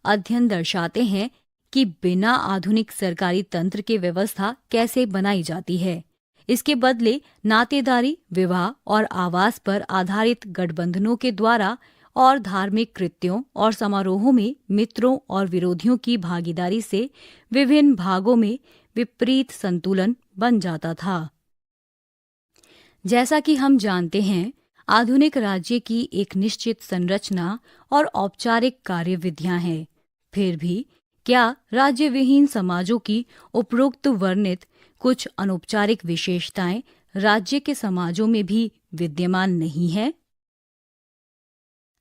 अध्ययन दर्शाते हैं कि बिना आधुनिक सरकारी तंत्र के व्यवस्था कैसे बनाई जाती है। इसके बदले नातेदारी, विवाह और आवास पर आधारित गठबंधनों के द्वारा और धार्मिक कृत्यों और समारोहों में मित्रों और विरोधियों की भागीदारी से विभिन्न भागों में विपरीत संतुलन बन जाता था। जैसा कि हम जानते हैं, आधुनिक राज्य की एक निश्चित संरचना और औपचारिक कार्यविधियां हैं। फिर भी क्या राज्य विहीन समाजों की उपरोक्त वर्णित कुछ अनौपचारिक विशेषताएं राज्य के समाजों में भी विद्यमान नहीं है?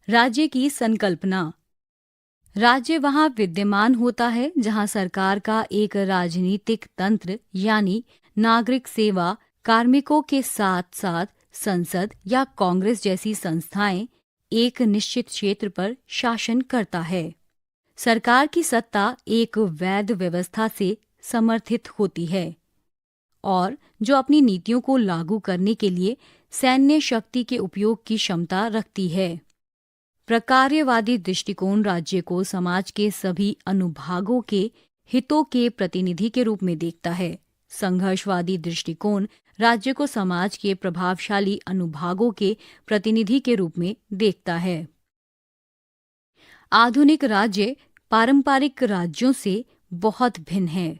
राज्य की संकल्पना। राज्य वहां विद्यमान होता है जहां सरकार का एक राजनीतिक तंत्र यानी नागरिक सेवा कार्मिकों के साथ साथ संसद या कांग्रेस जैसी संस्थाएं एक निश्चित क्षेत्र पर शासन करता है। सरकार की सत्ता एक वैध व्यवस्था से समर्थित होती है और जो अपनी नीतियों को लागू करने के लिए सैन्य शक्ति के उपयोग की क्षमता रखती है। प्रकार्यवादी दृष्टिकोण राज्य को समाज के सभी अनुभागों के हितों के प्रतिनिधि के रूप में देखता है। संघर्षवादी दृष्टिकोण राज्य को समाज के प्रभावशाली अनुभागों के प्रतिनिधि के रूप में देखता है। आधुनिक राज्य पारंपरिक राज्यों से बहुत भिन्न है।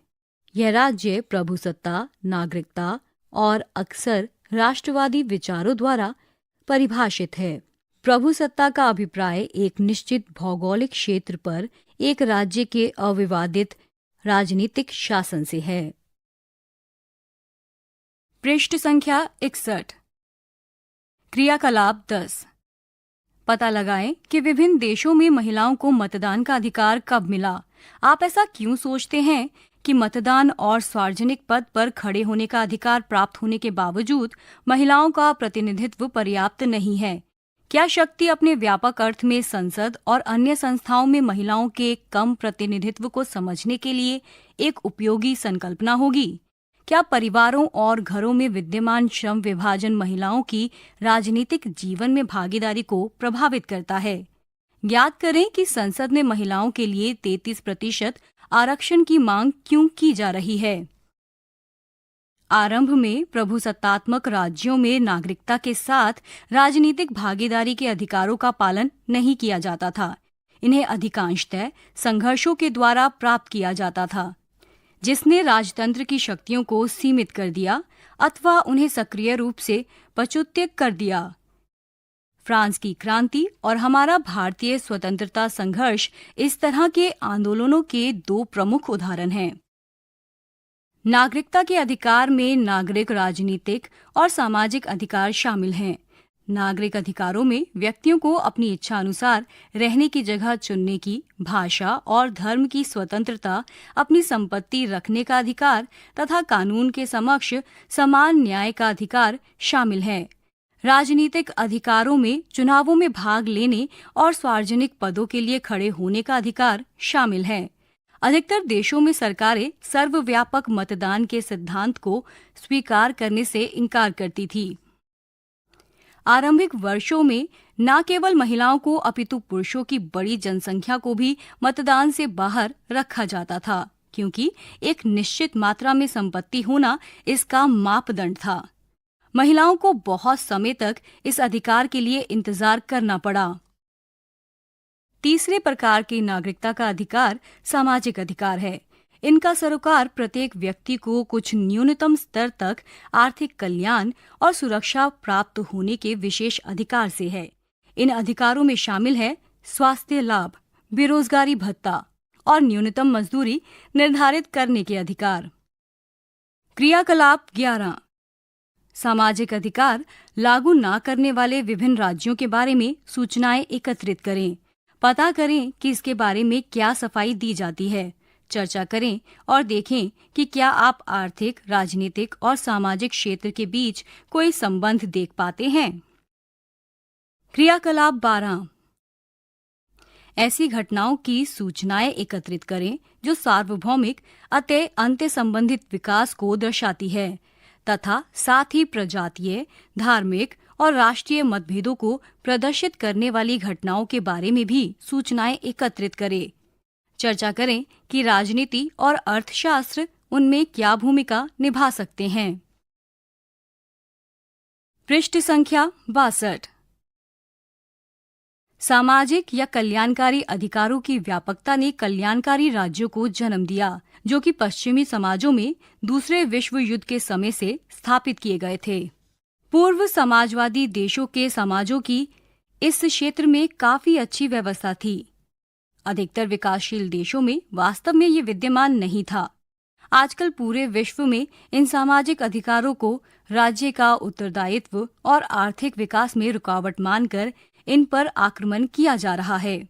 यह राज्य प्रभुसत्ता, नागरिकता और अक्सर राष्ट्रवादी विचारों द्वारा परिभाषित है। प्रभुसत्ता का अभिप्राय एक निश्चित भौगोलिक क्षेत्र पर एक राज्य के अविवादित राजनीतिक शासन से है। पृष्ठ संख्या 61। क्रियाकलाप 10। पता लगाएं कि विभिन्न देशों में महिलाओं को मतदान का अधिकार कब मिला। आप ऐसा क्यों सोचते हैं कि मतदान और सार्वजनिक पद पर खड़े होने का अधिकार प्राप्त होने के बावजूद महिलाओं का प्रतिनिधित्व पर्याप्त नहीं है? क्या शक्ति अपने व्यापक अर्थ में संसद और अन्य संस्थाओं में महिलाओं के कम प्रतिनिधित्व को समझने के लिए एक उपयोगी संकल्पना होगी? क्या परिवारों और घरों में विद्यमान श्रम विभाजन महिलाओं की राजनीतिक जीवन में भागीदारी को प्रभावित करता है? ज्ञात करें कि संसद में महिलाओं के लिए 33% आरक्षण की मांग क्यों की जा रही है। आरंभ में प्रभुसत्तात्मक राज्यों में नागरिकता के साथ राजनीतिक भागीदारी के अधिकारों का पालन नहीं किया जाता था। इन्हें अधिकांशतः संघर्षों के द्वारा प्राप्त किया जाता था, जिसने राजतंत्र की शक्तियों को सीमित कर दिया अथवा उन्हें सक्रिय रूप से पचुत्य कर दिया। फ्रांस की क्रांति और हमारा भारतीय स्वतंत्रता संघर्ष इस तरह के आंदोलनों के 2 प्रमुख उदाहरण हैं। नागरिकता के अधिकार में नागरिक राजनीतिक और सामाजिक अधिकार शामिल हैं। नागरिक अधिकारों में व्यक्तियों को अपनी इच्छा अनुसार रहने की जगह चुनने की, भाषा और धर्म की स्वतंत्रता, अपनी संपत्ति रखने का अधिकार तथा कानून के समक्ष समान न्याय का अधिकार शामिल है। राजनीतिक अधिकारों में चुनावों में भाग लेने और सार्वजनिक पदों के लिए खड़े होने का अधिकार शामिल है। अधिकतर देशों में सरकारें सर्वव्यापक मतदान के सिद्धांत को स्वीकार करने से इनकार करती थी। आरंभिक वर्षों में न केवल महिलाओं को अपितु पुरुषों की बड़ी जनसंख्या को भी मतदान से बाहर रखा जाता था, क्योंकि एक निश्चित मात्रा में संपत्ति होना इसका मापदंड था। महिलाओं को बहुत समय तक इस अधिकार के लिए इंतजार करना पड़ा। तीसरे प्रकार की नागरिकता का अधिकार सामाजिक अधिकार है। इनका सरोकार प्रत्येक व्यक्ति को कुछ न्यूनतम स्तर तक आर्थिक कल्याण और सुरक्षा प्राप्त होने के विशेष अधिकार से है। इन अधिकारों में शामिल है स्वास्थ्य लाभ, बेरोजगारी भत्ता और न्यूनतम मजदूरी निर्धारित करने के अधिकार। क्रियाकलाप 11। सामाजिक अधिकार लागू न करने वाले विभिन्न राज्यों के बारे में सूचनाएं एकत्रित करें। पता करें कि इसके बारे में क्या सफाई दी जाती है। चर्चा करें और देखें कि क्या आप आर्थिक, राजनीतिक और सामाजिक क्षेत्र के बीच कोई संबंध देख पाते हैं। क्रियाकलाप 12। ऐसी घटनाओं की सूचनाएं एकत्रित करें जो सार्वभौमिक अतः अंत्य संबंधित विकास को दर्शाती है तथा साथ ही प्रजातीय, धार्मिक और राष्ट्रीय मतभेदों को प्रदर्शित करने वाली घटनाओं के बारे में भी सूचनाएं एकत्रित करें। चर्चा करें कि राजनीति और अर्थशास्त्र उनमें क्या भूमिका निभा सकते हैं। पृष्ठ संख्या 62। सामाजिक या कल्याणकारी अधिकारों की व्यापकता ने कल्याणकारी राज्यों को जन्म दिया, जो कि पश्चिमी समाजों में दूसरे विश्व युद्ध के समय से स्थापित किए गए थे। पूर्व समाजवादी देशों के समाजों की इस क्षेत्र में काफी अच्छी व्यवस्था थी। अधिकतर विकासशील देशों में वास्तव में ये विद्यमान नहीं था। आजकल पूरे विश्व में इन सामाजिक अधिकारों को राज्य का उत्तरदायित्व और आर्थिक विकास में रुकावट मानकर इन पर आक्रमण किया जा रहा है।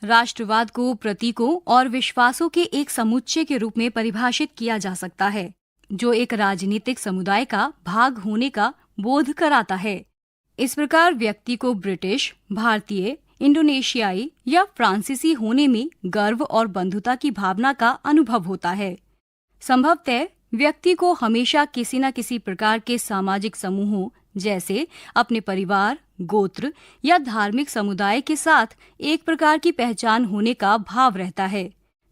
राष्ट्रवाद को प्रतीकों और विश्वासों के एक समुच्चय के रूप में परिभाषित किया जा सकता है, जो एक राजनीतिक समुदाय का भाग होने का बोध कराता है। इस प्रकार व्यक्ति को ब्रिटिश, भारतीय, इंडोनेशियाई या फ्रांसीसी होने में गर्व और बंधुता की भावना का अनुभव होता है। संभवतः व्यक्ति को हमेशा किसी न किसी प्रकार के सामाजिक समूहों जैसे अपने परिवार, गोत्र या धार्मिक समुदाय के साथ एक प्रकार की पहचान होने का भाव रहता है।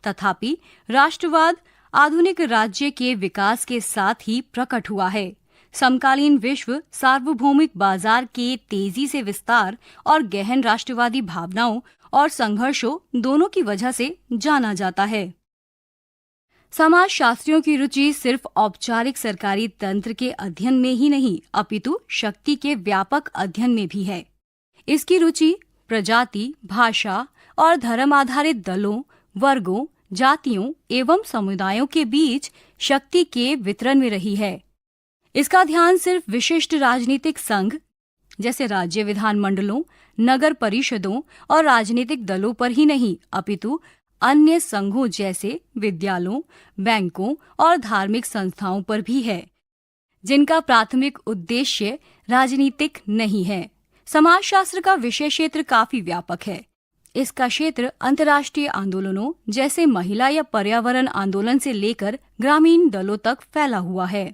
तथापि राष्ट्रवाद आधुनिक राज्य के विकास के साथ ही प्रकट हुआ है। समकालीन विश्व सार्वभौमिक बाजार के तेजी से विस्तार और गहन राष्ट्रवादी भावनाओं और संघर्षों दोनों की वजह से जाना जाता है। समाजशास्त्रियों की रुचि सिर्फ औपचारिक सरकारी तंत्र के अध्ययन में ही नहीं, अपितु शक्ति के व्यापक अध्ययन में भी है। इसकी रुचि प्रजाति, भाषा और धर्म आधारित दलों, वर्गों, जातियों एवं समुदायों के बीच शक्ति के वितरण में रही है। इसका ध्यान सिर्फ विशिष्ट राजनीतिक संघ जैसे राज्य विधानमंडलों, नगर परिषदों और राजनीतिक दलों पर ही नहीं, अपितु अन्य संघों जैसे विद्यालयों, बैंकों और धार्मिक संस्थाओं पर भी है, जिनका प्राथमिक उद्देश्य राजनीतिक नहीं है। समाजशास्त्र का विषय क्षेत्र काफी व्यापक है। इसका क्षेत्र अंतर्राष्ट्रीय आंदोलनों जैसे महिला या पर्यावरण आंदोलन से लेकर ग्रामीण दलों तक फैला हुआ है।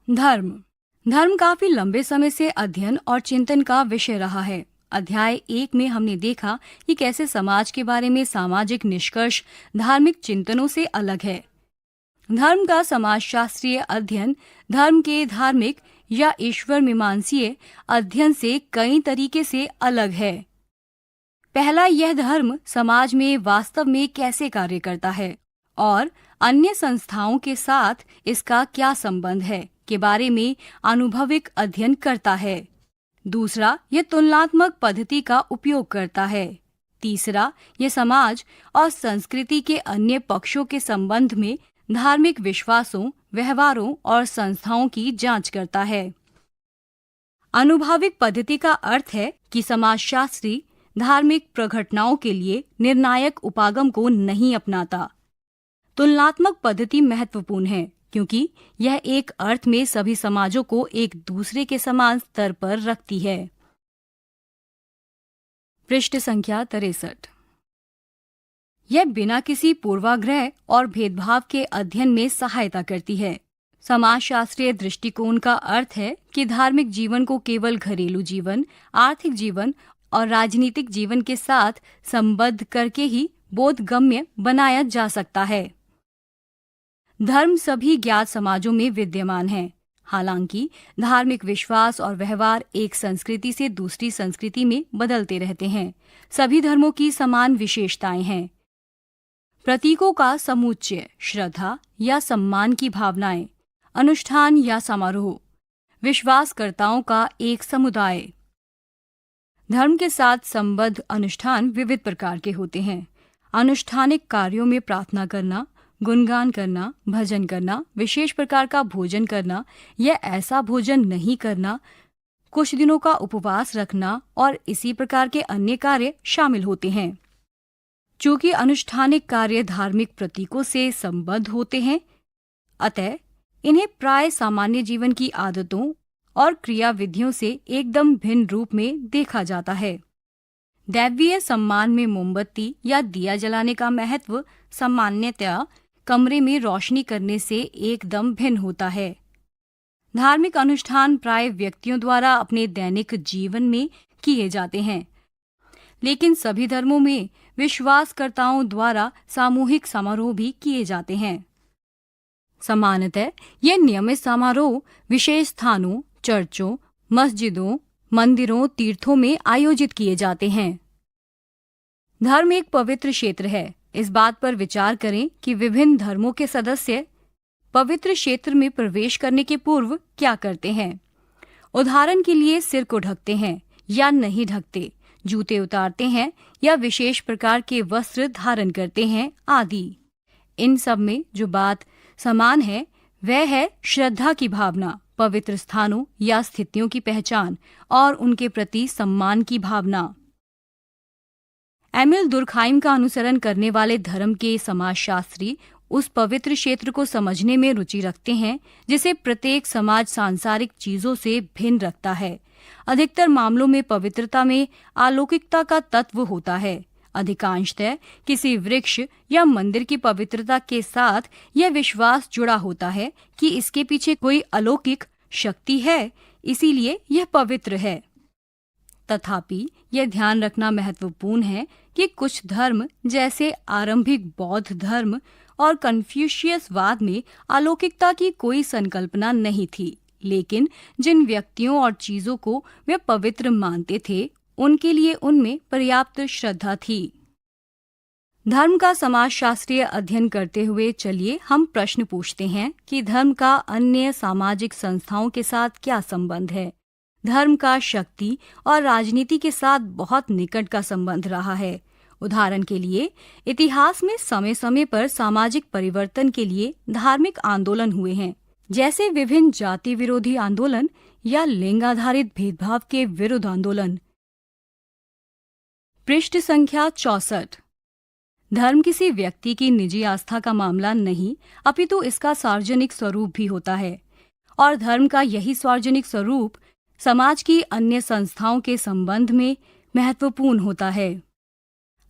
धर्म काफी लंबे समय से अध्ययन और चिंतन का विषय रहा है। अध्याय 1 में हमने देखा कि कैसे समाज के बारे में सामाजिक निष्कर्ष धार्मिक चिंतनों से अलग है। धर्म का समाजशास्त्रीय अध्ययन धर्म के धार्मिक या ईश्वर मीमांसीय अध्ययन से कई तरीके से अलग है। पहला, यह धर्म समाज में वास्तव में कैसे कार्य करता है और अन्य संस्थाओं के साथ इसका क्या संबंध है के बारे में अनुभविक अध्ययन करता है। दूसरा, यह तुलनात्मक पद्धति का उपयोग करता है। तीसरा, यह समाज और संस्कृति के अन्य पक्षों के संबंध में धार्मिक विश्वासों, व्यवहारों और संस्थाओं की जांच करता है। अनुभविक पद्धति का अर्थ है कि समाजशास्त्री धार्मिक प्रघटनाओं के लिए निर्णायक उपागम को नहीं अपनाता। तुलनात्मक पद्धति महत्वपूर्ण है क्योंकि यह एक अर्थ में सभी समाजों को एक दूसरे के समान स्तर पर रखती है। पृष्ठ संख्या 63। यह बिना किसी पूर्वाग्रह और भेदभाव के अध्ययन में सहायता करती है। समाजशास्त्रीय दृष्टिकोण का अर्थ है कि धार्मिक जीवन को केवल घरेलू जीवन, आर्थिक जीवन और राजनीतिक जीवन के साथ संबद्ध करके ही बोधगम्य बनाया जा सकता है। धर्म सभी ज्ञात समाजों में विद्यमान है। हालांकि धार्मिक विश्वास और व्यवहार एक संस्कृति से दूसरी संस्कृति में बदलते रहते हैं। सभी धर्मों की समान विशेषताएं हैं। प्रतीकों का समुच्चय, श्रद्धा या सम्मान की भावनाएं, अनुष्ठान या समारोह, विश्वासकर्ताओं का एक समुदाय। धर्म के साथ संबद्ध अनुष्ठान विविध प्रकार के होते हैं। अनुष्ठानिक कार्यों में प्रार्थना करना, गुणगान करना, भजन करना, विशेष प्रकार का भोजन करना या ऐसा भोजन नहीं करना, कुछ दिनों का उपवास रखना और इसी प्रकार के अन्य कार्य शामिल होते हैं। चूंकि अनुष्ठानिक कार्य धार्मिक प्रतीकों से संबद्ध होते हैं, अतः इन्हें प्राय सामान्य जीवन की आदतों और क्रियाविधियों से एकदम भिन्न रूप में देखा जाता है। दैवीय सम्मान में मोमबत्ती या दिया जलाने का महत्व सामान्यतया कमरे में रोशनी करने से एकदम भिन्न होता है। धार्मिक अनुष्ठान प्राय व्यक्तियों द्वारा अपने दैनिक जीवन में किए जाते हैं, लेकिन सभी धर्मों में विश्वासकर्ताओं द्वारा सामूहिक समारोह भी किए जाते हैं। सामान्यतः ये नियमित समारोह विशेष स्थानों, चर्चों, मस्जिदों, मंदिरों, तीर्थों में आयोजित किए जाते हैं। धर्म एक पवित्र क्षेत्र है। इस बात पर विचार करें कि विभिन्न धर्मों के सदस्य पवित्र क्षेत्र में प्रवेश करने के पूर्व क्या करते हैं। उदाहरण के लिए सिर को ढकते हैं या नहीं ढकते, जूते उतारते हैं या विशेष प्रकार के वस्त्र धारण करते हैं आदि। इन सब में जो बात समान है वह है श्रद्धा की भावना, पवित्र स्थानों या स्थितियों की पहचान और उनके प्रति सम्मान की भावना। एमिल दुर्खाइम का अनुसरण करने वाले धर्म के समाजशास्त्री उस पवित्र क्षेत्र को समझने में रुचि रखते हैं जिसे प्रत्येक समाज सांसारिक चीजों से भिन्न रखता है। अधिकतर मामलों में पवित्रता में अलौकिकता का तत्व होता है। अधिकांशतः किसी वृक्ष या मंदिर की पवित्रता के साथ यह विश्वास जुड़ा होता है कि इसके पीछे कोई अलौकिक शक्ति है, इसीलिए यह पवित्र है। तथापि यह ध्यान रखना महत्वपूर्ण है कि कुछ धर्म जैसे आरंभिक बौद्ध धर्म और कन्फ्यूशियसवाद में अलौकिकता की कोई संकल्पना नहीं थी, लेकिन जिन व्यक्तियों और चीजों को वे पवित्र मानते थे उनके लिए उनमें पर्याप्त श्रद्धा थी। धर्म का समाजशास्त्रीय अध्ययन करते हुए चलिए हम प्रश्न पूछते हैं कि धर्म का अन्य सामाजिक संस्थाओं के साथ क्या संबंध है। धर्म का शक्ति और राजनीति के साथ बहुत निकट का संबंध रहा है। उदाहरण के लिए इतिहास में समय समय पर सामाजिक परिवर्तन के लिए धार्मिक आंदोलन हुए हैं, जैसे विभिन्न जाति विरोधी आंदोलन या लिंग आधारित भेदभाव के विरुद्ध आंदोलन। पृष्ठ संख्या 64। धर्म किसी व्यक्ति की निजी आस्था का मामला नहीं, अपितु इसका सार्वजनिक स्वरूप भी होता है, और धर्म का यही सार्वजनिक स्वरूप समाज की अन्य संस्थाओं के संबंध में महत्वपूर्ण होता है।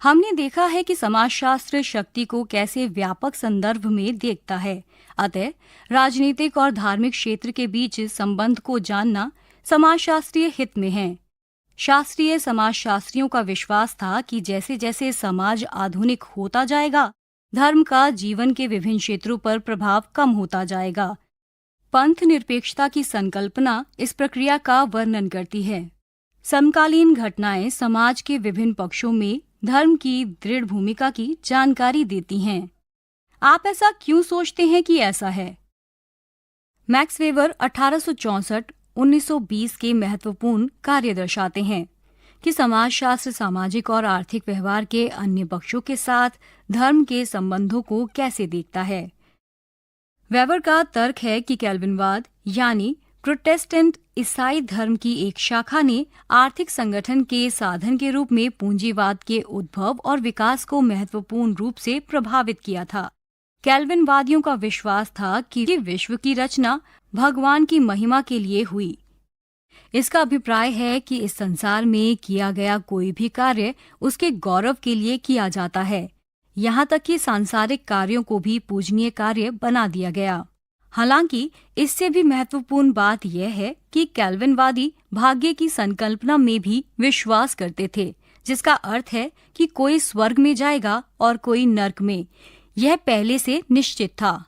हमने देखा है कि समाजशास्त्र शक्ति को कैसे व्यापक संदर्भ में देखता है, अतः राजनीतिक और धार्मिक क्षेत्र के बीच संबंध को जानना समाजशास्त्रीय हित में है। शास्त्रीय समाजशास्त्रियों का विश्वास था कि जैसे जैसे समाज आधुनिक होता जाएगा, धर्म का जीवन के विभिन्न क्षेत्रों पर प्रभाव कम होता जाएगा। पंथ निरपेक्षता की संकल्पना इस प्रक्रिया का वर्णन करती है। समकालीन घटनाएं समाज के विभिन्न पक्षों में धर्म की दृढ़ भूमिका की जानकारी देती हैं। आप ऐसा क्यों सोचते हैं कि ऐसा है? मैक्स वेबर 1864-1920 के महत्वपूर्ण कार्य दर्शाते हैं कि समाजशास्त्र सामाजिक और आर्थिक व्यवहार के अन्य पक्षों के साथ धर्म के संबंधों को कैसे देखता है। वेबर का तर्क है कि कैल्विनवाद यानी प्रोटेस्टेंट ईसाई धर्म की एक शाखा ने आर्थिक संगठन के साधन के रूप में पूंजीवाद के उद्भव और विकास को महत्वपूर्ण रूप से प्रभावित किया था। कैल्विनवादियों का विश्वास था कि विश्व की रचना भगवान की महिमा के लिए हुई। इसका अभिप्राय है कि इस संसार में किया गया कोई भी कार्य उसके गौरव के लिए किया जाता है, यहाँ तक कि सांसारिक कार्यों को भी पूजनीय कार्य बना दिया गया। हालांकि इससे भी महत्वपूर्ण बात यह है कि कैल्विनवादी भाग्य की संकल्पना में भी विश्वास करते थे, जिसका अर्थ है कि कोई स्वर्ग में जाएगा और कोई नर्क में। यह पहले से निश्चित था।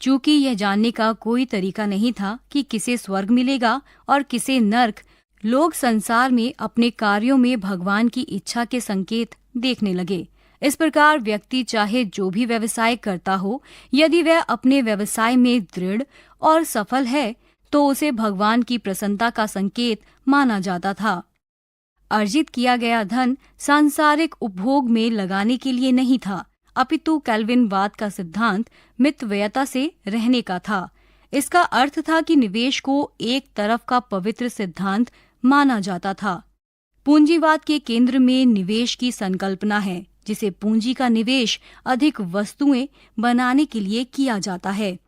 चूंकि यह जानने का कोई तरीका नहीं था कि किसे स्वर्ग मिलेगा और किसे नर्क, लोग संसार में अपने कार्यों में भगवान की इच्छा के संकेत देखने लगे। इस प्रकार व्यक्ति चाहे जो भी व्यवसाय करता हो, यदि वह अपने व्यवसाय में दृढ़ और सफल है तो उसे भगवान की प्रसन्नता का संकेत माना जाता था। अर्जित किया गया धन सांसारिक उपभोग में लगाने के लिए नहीं था, अपितु कैल्विनवाद का सिद्धांत मितव्ययता से रहने का था। इसका अर्थ था कि निवेश को एक तरफ का पवित्र सिद्धांत माना जाता था। पूंजीवाद के केंद्र में निवेश की संकल्पना है, जिसे पूंजी का निवेश अधिक वस्तुएं बनाने के लिए किया जाता है,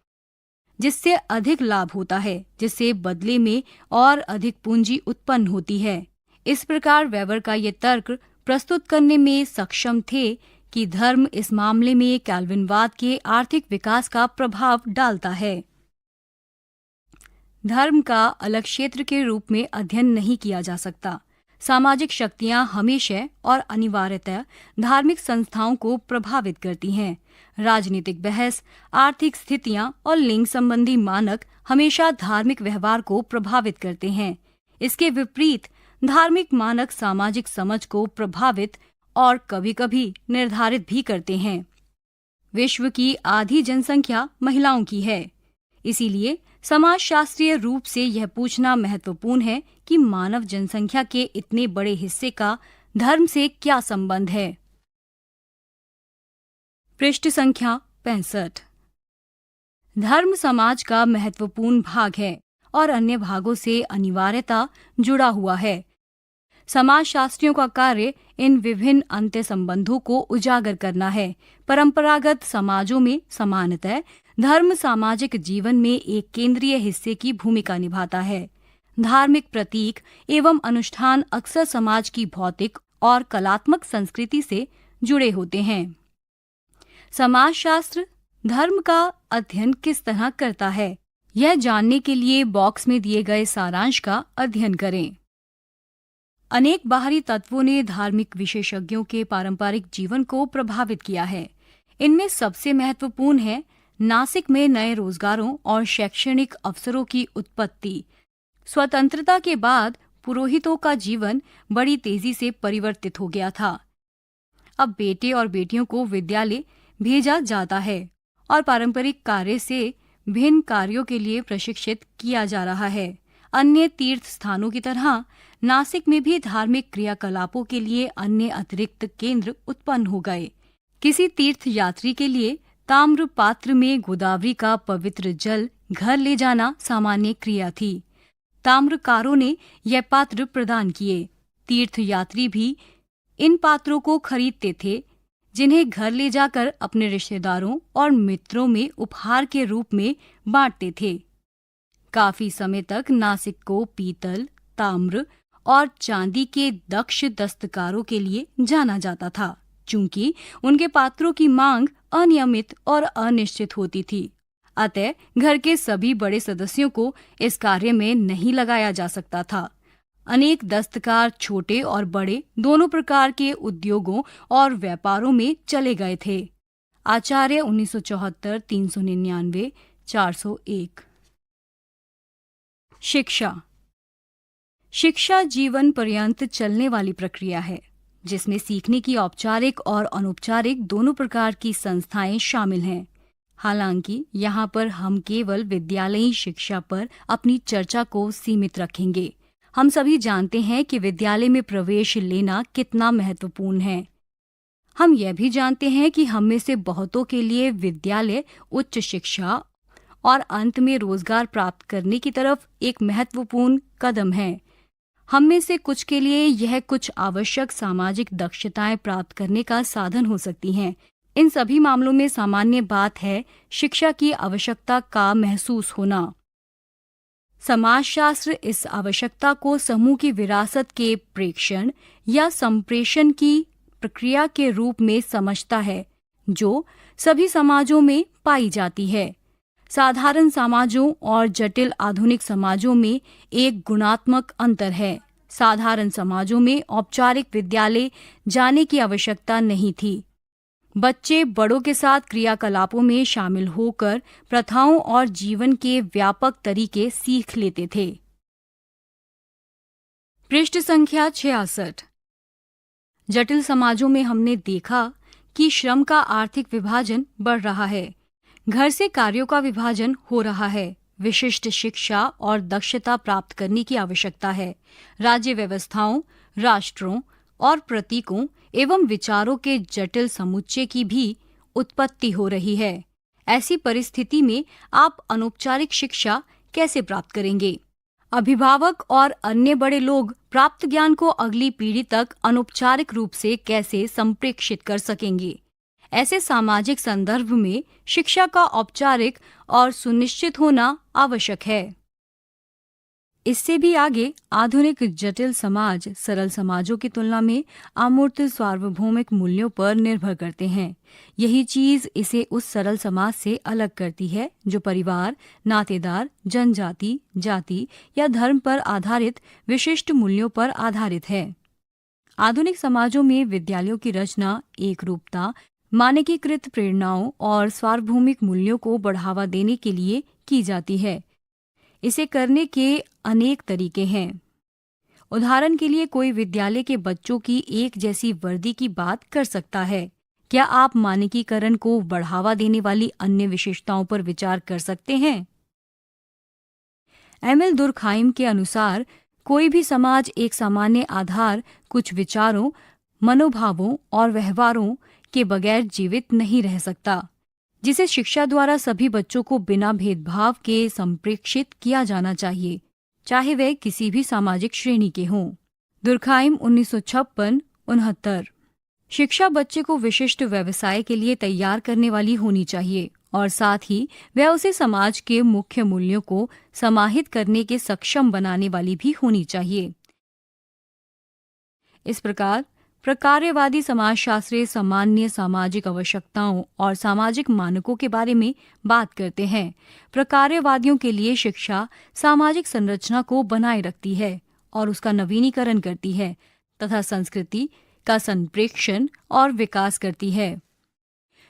जिससे अधिक लाभ होता है, जिससे बदले में और अधिक पूंजी उत्पन्न होती है। इस प्रकार वेबर का ये तर्क प्रस्तुत करने में सक्षम थे कि धर्म इस मामले में कैल्विनवाद के आर्थिक विकास का प्रभाव डालता है। धर्म का अलग क्षेत्र के रूप में अध्ययन नहीं किया जा सकता। सामाजिक शक्तियां हमेशा और अनिवार्यतः धार्मिक संस्थाओं को प्रभावित करती हैं। राजनीतिक बहस, आर्थिक स्थितियां और लिंग संबंधी मानक हमेशा धार्मिक व्यवहार को प्रभावित करते हैं। इसके विपरीत धार्मिक मानक सामाजिक समझ को प्रभावित और कभी-कभी निर्धारित भी करते हैं। विश्व की आधी जनसंख्या महिलाओं की है। इसीलिए समाजशास्त्रीय रूप से यह पूछना महत्वपूर्ण है कि मानव जनसंख्या के इतने बड़े हिस्से का धर्म से क्या संबंध है। पृष्ठ संख्या 65। धर्म समाज का महत्वपूर्ण भाग है और अन्य भागों से अनिवार्यता जुड़ा हुआ है। समाजशास्त्रियों का कार्य इन विभिन्न अंत्य संबंधों को उजागर करना है। परंपरागत समाजों में समानतः धर्म सामाजिक जीवन में एक केंद्रीय हिस्से की भूमिका निभाता है। धार्मिक प्रतीक एवं अनुष्ठान अक्सर समाज की भौतिक और कलात्मक संस्कृति से जुड़े होते हैं। समाजशास्त्र धर्म का अध्ययन किस तरह करता है, यह जानने के लिए बॉक्स में दिए गए सारांश का अध्ययन करें। अनेक बाहरी तत्वों ने धार्मिक विशेषज्ञों के पारंपरिक जीवन को प्रभावित किया है। इनमें सबसे महत्वपूर्ण है नासिक में नए रोजगारों और शैक्षणिक अवसरों की उत्पत्ति। स्वतंत्रता के बाद पुरोहितों का जीवन बड़ी तेजी से परिवर्तित हो गया था। अब बेटे और बेटियों को विद्यालय भेजा जाता है और पारंपरिक कार्य से भिन्न कार्यों के लिए प्रशिक्षित किया जा रहा है। अन्य तीर्थ स्थानों की तरह नासिक में भी धार्मिक क्रियाकलापों के लिए अन्य अतिरिक्त केंद्र उत्पन्न हो गए। किसी तीर्थ यात्री के लिए ताम्र पात्र में गोदावरी का पवित्र जल घर ले जाना सामान्य क्रिया थी। ताम्रकारों ने यह पात्र प्रदान किए। तीर्थ यात्री भी इन पात्रों को खरीदते थे, जिन्हें घर ले जाकर अपने रिश्तेदारों और मित्रों में उपहार के रूप में बांटते थे। काफी समय तक नासिक को पीतल, ताम्र और चांदी के दक्ष दस्तकारों के लिए जाना जाता था, चूंकि उनके पात्रों की मांग अनियमित और अनिश्चित होती थी। अतः घर के सभी बड़े सदस्यों को इस कार्य में नहीं लगाया जा सकता था। अनेक दस्तकार छोटे और बड़े दोनों प्रकार के उद्योगों और व्यापारों में चले गए थे। आचार्य 1974, 399, 401। शिक्षा जीवन पर्यंत चलने वाली प्रक्रिया है, जिसमें सीखने की औपचारिक और अनौपचारिक दोनों प्रकार की संस्थाएं शामिल हैं। हालांकि यहाँ पर हम केवल विद्यालयी शिक्षा पर अपनी चर्चा को सीमित रखेंगे। हम सभी जानते हैं कि विद्यालय में प्रवेश लेना कितना महत्वपूर्ण है। हम यह भी जानते हैं कि हम में से बहुतों के लिए विद्यालय उच्च शिक्षा और अंत में रोजगार प्राप्त करने की तरफ एक महत्वपूर्ण कदम है। हम में से कुछ के लिए यह कुछ आवश्यक सामाजिक दक्षताएं प्राप्त करने का साधन हो सकती हैं। इन सभी मामलों में सामान्य बात है शिक्षा की आवश्यकता का महसूस होना। समाजशास्त्र इस आवश्यकता को समूह की विरासत के प्रेक्षण या संप्रेषण की प्रक्रिया के रूप में समझता है, जो सभी समाजों में पाई जाती है। साधारण समाजों और जटिल आधुनिक समाजों में एक गुणात्मक अंतर है। साधारण समाजों में औपचारिक विद्यालय जाने की आवश्यकता नहीं थी। बच्चे बड़ों के साथ क्रियाकलापों में शामिल होकर प्रथाओं और जीवन के व्यापक तरीके सीख लेते थे। पृष्ठ संख्या 66। जटिल समाजों में हमने देखा कि श्रम का आर्थिक विभाजन बढ़ रहा है। घर से कार्यों का विभाजन हो रहा है। विशिष्ट शिक्षा और दक्षता प्राप्त करने की आवश्यकता है। राज्य व्यवस्थाओं, राष्ट्रों और प्रतीकों एवं विचारों के जटिल समुच्चय की भी उत्पत्ति हो रही है। ऐसी परिस्थिति में आप अनौपचारिक शिक्षा कैसे प्राप्त करेंगे? अभिभावक और अन्य बड़े लोग प्राप्त ज्ञान को अगली पीढ़ी तक अनौपचारिक रूप से कैसे संप्रेषित कर सकेंगे? ऐसे सामाजिक संदर्भ में शिक्षा का औपचारिक और सुनिश्चित होना आवश्यक है। इससे भी आगे आधुनिक जटिल समाज सरल समाजों की तुलना में अमूर्त सार्वभौमिक मूल्यों पर निर्भर करते हैं। यही चीज इसे उस सरल समाज से अलग करती है जो परिवार, नातेदार, जनजाति, जाति या धर्म पर आधारित विशिष्ट मूल्यों पर आधारित है। आधुनिक समाजों में विद्यालयों की रचना एकरूपता, मानकीकृत प्रेरणाओं और सार्वभौमिक मूल्यों को बढ़ावा देने के लिए की जाती है। इसे करने के अनेक तरीके हैं। उदाहरण के लिए कोई विद्यालय के बच्चों की एक जैसी वर्दी की बात कर सकता है। क्या आप मानकीकरण को बढ़ावा देने वाली अन्य विशेषताओं पर विचार कर सकते हैं? एमिल दुर्खाइम के अनुसार कोई भी समाज एक सामान्य आधार, कुछ विचारों, मनोभावों और व्यवहारों के बगैर जीवित नहीं रह सकता, जिसे शिक्षा द्वारा सभी बच्चों को बिना भेदभाव के संप्रेषित किया जाना चाहिए, चाहे वे किसी भी सामाजिक श्रेणी के हों। दुर्खाइम 1956-69। शिक्षा बच्चे को विशिष्ट व्यवसाय के लिए तैयार करने वाली होनी चाहिए और साथ ही वह उसे समाज के मुख्य मूल्यों को समाहित करने के सक्षम बनाने वाली भी होनी चाहिए। इस प्रकार प्रकार्यवादी समाजशास्त्री सामान्य सामाजिक आवश्यकताओं और सामाजिक मानकों के बारे में बात करते हैं। प्रकार्यवादियों के लिए शिक्षा सामाजिक संरचना को बनाए रखती है और उसका नवीनीकरण करती है तथा संस्कृति का संप्रेषण और विकास करती है।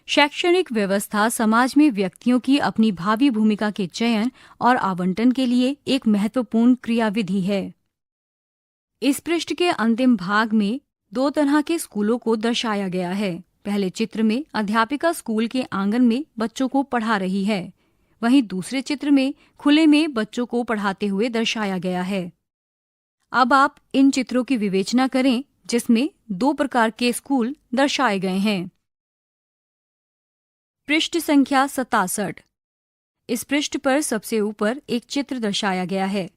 शैक्षणिक व्यवस्था समाज में व्यक्तियों की अपनी भावी भूमिका के चयन और आवंटन के लिए एक महत्वपूर्ण क्रियाविधि है। इस पृष्ठ के अंतिम भाग में दो तरह के स्कूलों को दर्शाया गया है। पहले चित्र में अध्यापिका स्कूल के आंगन में बच्चों को पढ़ा रही है, वहीं दूसरे चित्र में खुले में बच्चों को पढ़ाते हुए दर्शाया गया है। अब आप इन चित्रों की विवेचना करें जिसमें दो प्रकार के स्कूल दर्शाए गए हैं। पृष्ठ संख्या 67। इस पृष्ठ पर सबसे ऊपर एक चित्र दर्शाया गया है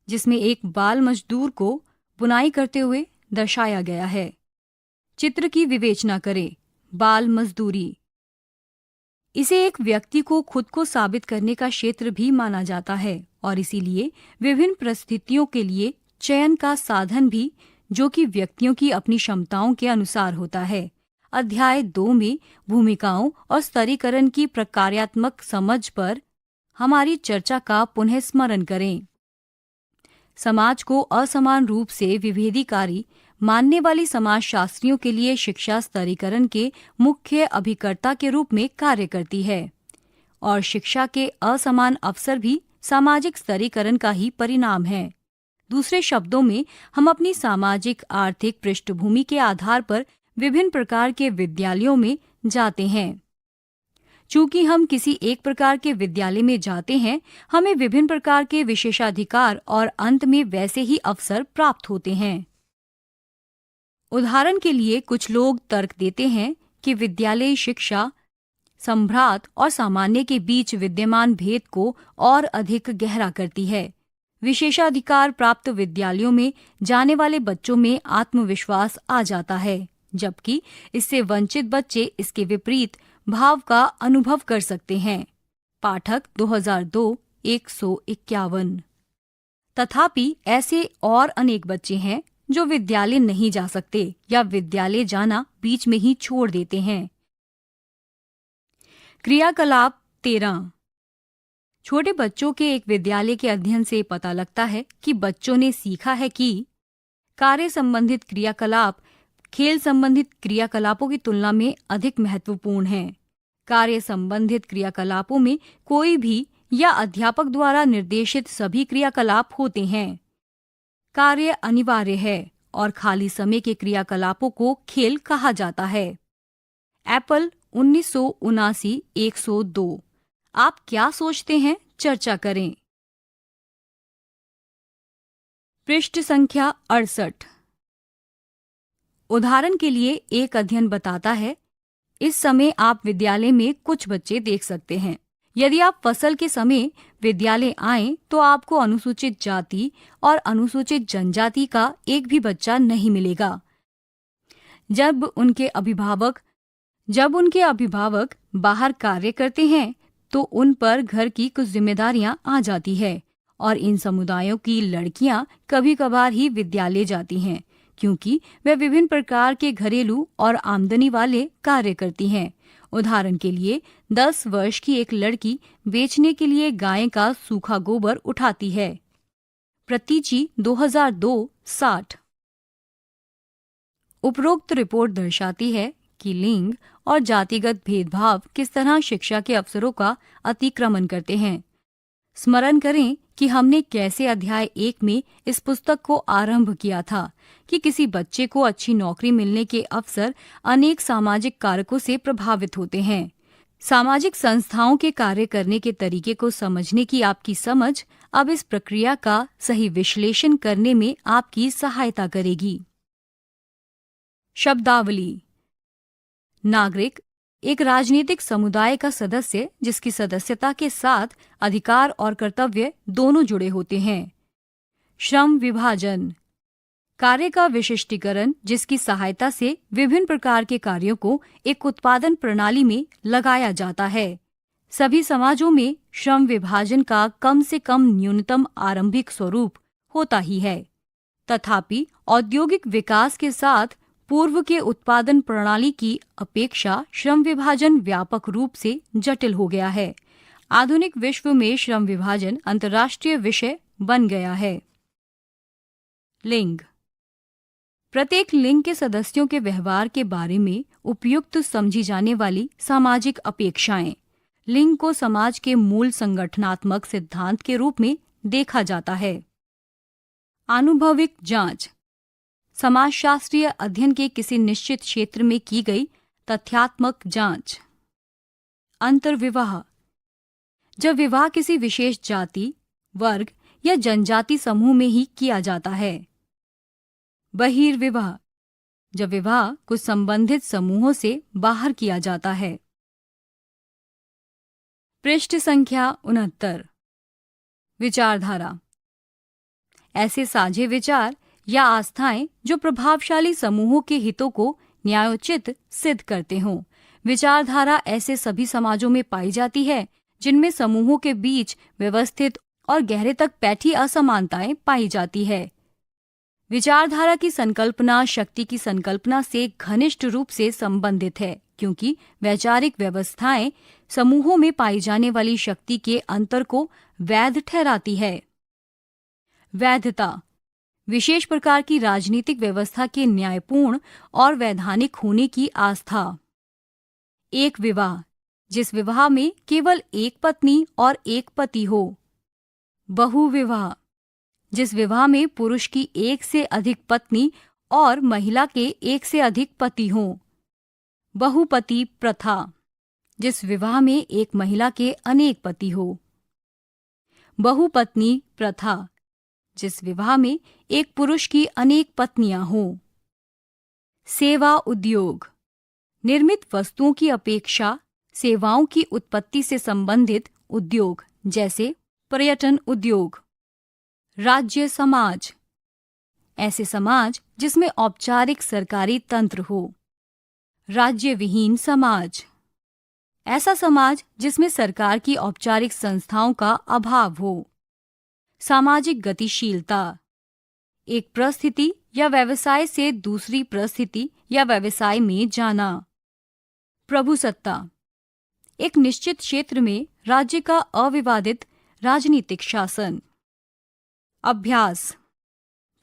जिसमें एक बाल मजदूर को बुनाई करते हुए दर्शाया गया है। चित्र की विवेचना करें। बाल मजदूरी। इसे एक व्यक्ति को खुद को साबित करने का क्षेत्र भी माना जाता है और इसीलिए विभिन्न परिस्थितियों के लिए चयन का साधन भी, जो कि व्यक्तियों की अपनी क्षमताओं के अनुसार होता है। अध्याय 2 में भूमिकाओं और स्तरीकरण की प्रकार्यात्मक समझ पर हमारी चर्चा का पुनः स्मरण करें। समाज को असमान रूप से विभेदीकारी मानने वाली समाजशास्त्रियों के लिए शिक्षा स्तरीकरण के मुख्य अभिकर्ता के रूप में कार्य करती है और शिक्षा के असमान अवसर भी सामाजिक स्तरीकरण का ही परिणाम है। दूसरे शब्दों में, हम अपनी सामाजिक आर्थिक पृष्ठभूमि के आधार पर विभिन्न प्रकार के विद्यालयों में जाते हैं। चूंकि हम किसी एक प्रकार के विद्यालय में जाते हैं, हमें विभिन्न प्रकार के विशेषाधिकार और अंत में वैसे ही अवसर प्राप्त होते हैं। उदाहरण के लिए कुछ लोग तर्क देते हैं कि विद्यालयी शिक्षा संभ्रात और सामान्य के बीच विद्यमान भेद को और अधिक गहरा करती है। विशेषाधिकार प्राप्त विद्यालयों में जाने वाले बच्चों में आत्मविश्वास आ जाता है, जबकि इससे वंचित बच्चे इसके विपरीत भाव का अनुभव कर सकते हैं। पाठक 2002-151। तथापि ऐसे और अनेक बच्चे हैं जो विद्यालय नहीं जा सकते या विद्यालय जाना बीच में ही छोड़ देते हैं। क्रियाकलाप 13। छोटे बच्चों के एक विद्यालय के अध्ययन से पता लगता है कि बच्चों ने सीखा है कि कार्य संबंधित क्रियाकलाप खेल संबंधित क्रियाकलापों की तुलना में अधिक महत्वपूर्ण हैं। कार्य संबंधित क्रियाकलापों में कोई भी या अध्यापक द्वारा निर्देशित सभी क्रियाकलाप होते हैं। कार्य अनिवार्य है और खाली समय के क्रियाकलापों को खेल कहा जाता है। एप्पल 1979-102। आप क्या सोचते हैं? चर्चा करें। पृष्ठ संख्या 68। उदाहरण के लिए एक अध्ययन बताता है, इस समय आप विद्यालय में कुछ बच्चे देख सकते हैं। यदि आप फसल के समय विद्यालय आएं तो आपको अनुसूचित जाति और अनुसूचित जनजाति का एक भी बच्चा नहीं मिलेगा। जब उनके अभिभावक बाहर कार्य करते हैं तो उन पर घर की कुछ जिम्मेदारियां आ जाती है और इन समुदायों की लड़कियां कभी कभार ही विद्यालय जाती हैं क्योंकि वे विभिन्न प्रकार के घरेलू और आमदनी वाले कार्य करती हैं। उदाहरण के लिए 10 वर्ष की एक लड़की बेचने के लिए गाय का सूखा गोबर उठाती है। प्रतीची 2002-60। उपरोक्त रिपोर्ट दर्शाती है कि लिंग और जातिगत भेदभाव किस तरह शिक्षा के अवसरों का अतिक्रमण करते हैं। स्मरण करें कि हमने कैसे अध्याय 1 में इस पुस्तक को आरंभ किया था कि किसी बच्चे को अच्छी नौकरी मिलने के अवसर अनेक सामाजिक कारकों से प्रभावित होते हैं। सामाजिक संस्थाओं के कार्य करने के तरीके को समझने की आपकी समझ अब इस प्रक्रिया का सही विश्लेषण करने में आपकी सहायता करेगी। शब्दावली। नागरिक एक राजनीतिक समुदाय का सदस्य जिसकी सदस्यता के साथ अधिकार और कर्तव्य दोनों जुड़े होते हैं। श्रम विभाजन कार्य का विशिष्टीकरण जिसकी सहायता से विभिन्न प्रकार के कार्यों को एक उत्पादन प्रणाली में लगाया जाता है। सभी समाजों में श्रम विभाजन का कम से कम न्यूनतम आरंभिक स्वरूप होता ही है। तथापि औद्योगिक विकास के साथ पूर्व के उत्पादन प्रणाली की अपेक्षा श्रम विभाजन व्यापक रूप से जटिल हो गया है। आधुनिक विश्व में श्रम विभाजन अंतर्राष्ट्रीय विषय बन गया है। लिंग प्रत्येक लिंग के सदस्यों के व्यवहार के बारे में उपयुक्त समझी जाने वाली सामाजिक अपेक्षाएं। लिंग को समाज के मूल संगठनात्मक सिद्धांत के रूप में देखा जाता है। आनुभविक जांच समाजशास्त्रीय अध्ययन के किसी निश्चित क्षेत्र में की गई तथ्यात्मक जांच। अंतर्विवाह जब विवाह किसी विशेष जाति, वर्ग या जनजाति समूह में ही किया जाता है। बहिर्विवाह जब विवाह कुछ संबंधित समूहों से बाहर किया जाता है। पृष्ठ संख्या 69। विचारधारा ऐसे साझे विचार या आस्थाएं जो प्रभावशाली समूहों के हितों को न्यायोचित सिद्ध करते हों। विचारधारा ऐसे सभी समाजों में पाई जाती है जिनमें समूहों के बीच व्यवस्थित और गहरे तक बैठी असमानताएं पाई जाती है। विचारधारा की संकल्पना शक्ति की संकल्पना से घनिष्ठ रूप से संबंधित है क्योंकि वैचारिक व्यवस्थाएं समूहों में पाई जाने वाली शक्ति के अंतर को वैध ठहराती है। वैधता विशेष प्रकार की राजनीतिक व्यवस्था के न्यायपूर्ण और वैधानिक होने की आस्था। एक विवाह जिस विवाह में केवल एक पत्नी और एक पति हो। बहुविवाह जिस विवाह में पुरुष की एक से अधिक पत्नी और महिला के एक से अधिक पति हों। बहुपति प्रथा जिस विवाह में एक महिला के अनेक पति हो। बहुपत्नी प्रथा जिस विवाह में एक पुरुष की अनेक पत्नियां हों। सेवा उद्योग निर्मित वस्तुओं की अपेक्षा सेवाओं की उत्पत्ति से संबंधित उद्योग जैसे पर्यटन उद्योग। राज्य समाज ऐसे समाज जिसमें औपचारिक सरकारी तंत्र हो। राज्य विहीन समाज ऐसा समाज जिसमें सरकार की औपचारिक संस्थाओं का अभाव हो। सामाजिक गतिशीलता एक परिस्थिति या व्यवसाय से दूसरी परिस्थिति या व्यवसाय में जाना। प्रभुसत्ता एक निश्चित क्षेत्र में राज्य का अविवादित राजनीतिक शासन। अभ्यास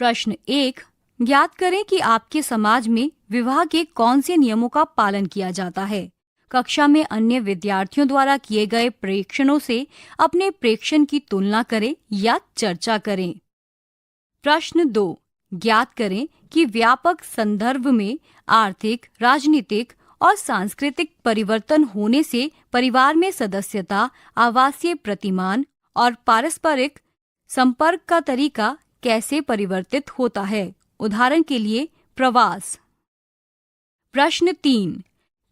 प्रश्न 1 ज्ञात करें कि आपके समाज में विवाह के कौन से नियमों का पालन किया जाता है। कक्षा में अन्य विद्यार्थियों द्वारा किए गए प्रेक्षणों से अपने प्रेक्षण की तुलना करें या चर्चा करें। प्रश्न 2 ज्ञात करें कि व्यापक संदर्भ में आर्थिक, राजनीतिक और सांस्कृतिक परिवर्तन होने से परिवार में सदस्यता, आवासीय प्रतिमान और पारस्परिक संपर्क का तरीका कैसे परिवर्तित होता है। उदाहरण के लिए प्रवास। प्रश्न 3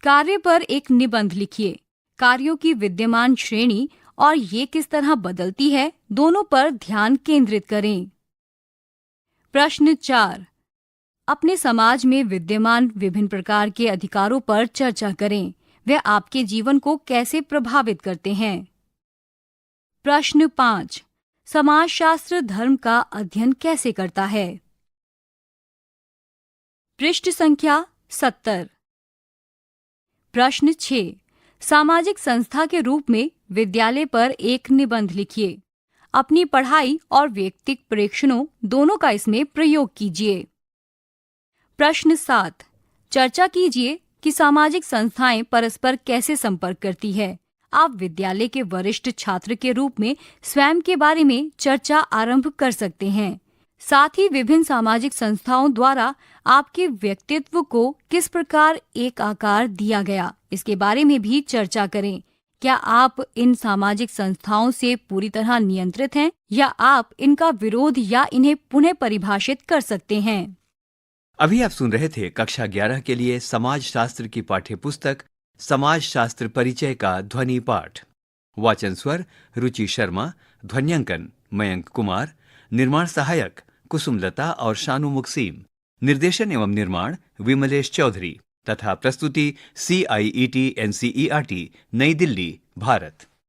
कार्य पर एक निबंध लिखिए। कार्यों की विद्यमान श्रेणी और ये किस तरह बदलती है, दोनों पर ध्यान केंद्रित करें। प्रश्न 4, अपने समाज में विद्यमान विभिन्न प्रकार के अधिकारों पर चर्चा करें। वे आपके जीवन को कैसे प्रभावित करते हैं। प्रश्न 5, समाजशास्त्र धर्म का अध्ययन कैसे करता है। पृष्ठ संख्या 70। प्रश्न 6, सामाजिक संस्था के रूप में विद्यालय पर एक निबंध लिखिए। अपनी पढ़ाई और व्यक्तिगत प्रेक्षणों दोनों का इसमें प्रयोग कीजिए। प्रश्न 7, चर्चा कीजिए कि सामाजिक संस्थाएं परस्पर कैसे संपर्क करती है। आप विद्यालय के वरिष्ठ छात्र के रूप में स्वयं के बारे में चर्चा आरंभ कर सकते हैं। साथ ही विभिन्न सामाजिक संस्थाओं द्वारा आपके व्यक्तित्व को किस प्रकार एक आकार दिया गया, इसके बारे में भी चर्चा करें। क्या आप इन सामाजिक संस्थाओं से पूरी तरह नियंत्रित हैं या आप इनका विरोध या इन्हें पुनः परिभाषित कर सकते हैं। अभी आप सुन रहे थे कक्षा 11 के लिए समाज शास्त्र की पाठ्य पुस्तक समाज शास्त्र परिचय का ध्वनि पाठ। वाचन स्वर रुचि शर्मा, ध्वन्यांकन मयंक कुमार, निर्माण सहायक कुसुमलता और शानू मुक्सीम, निर्देशन एवं निर्माण विमलेश चौधरी तथा प्रस्तुति CIET NCERT नई दिल्ली, भारत।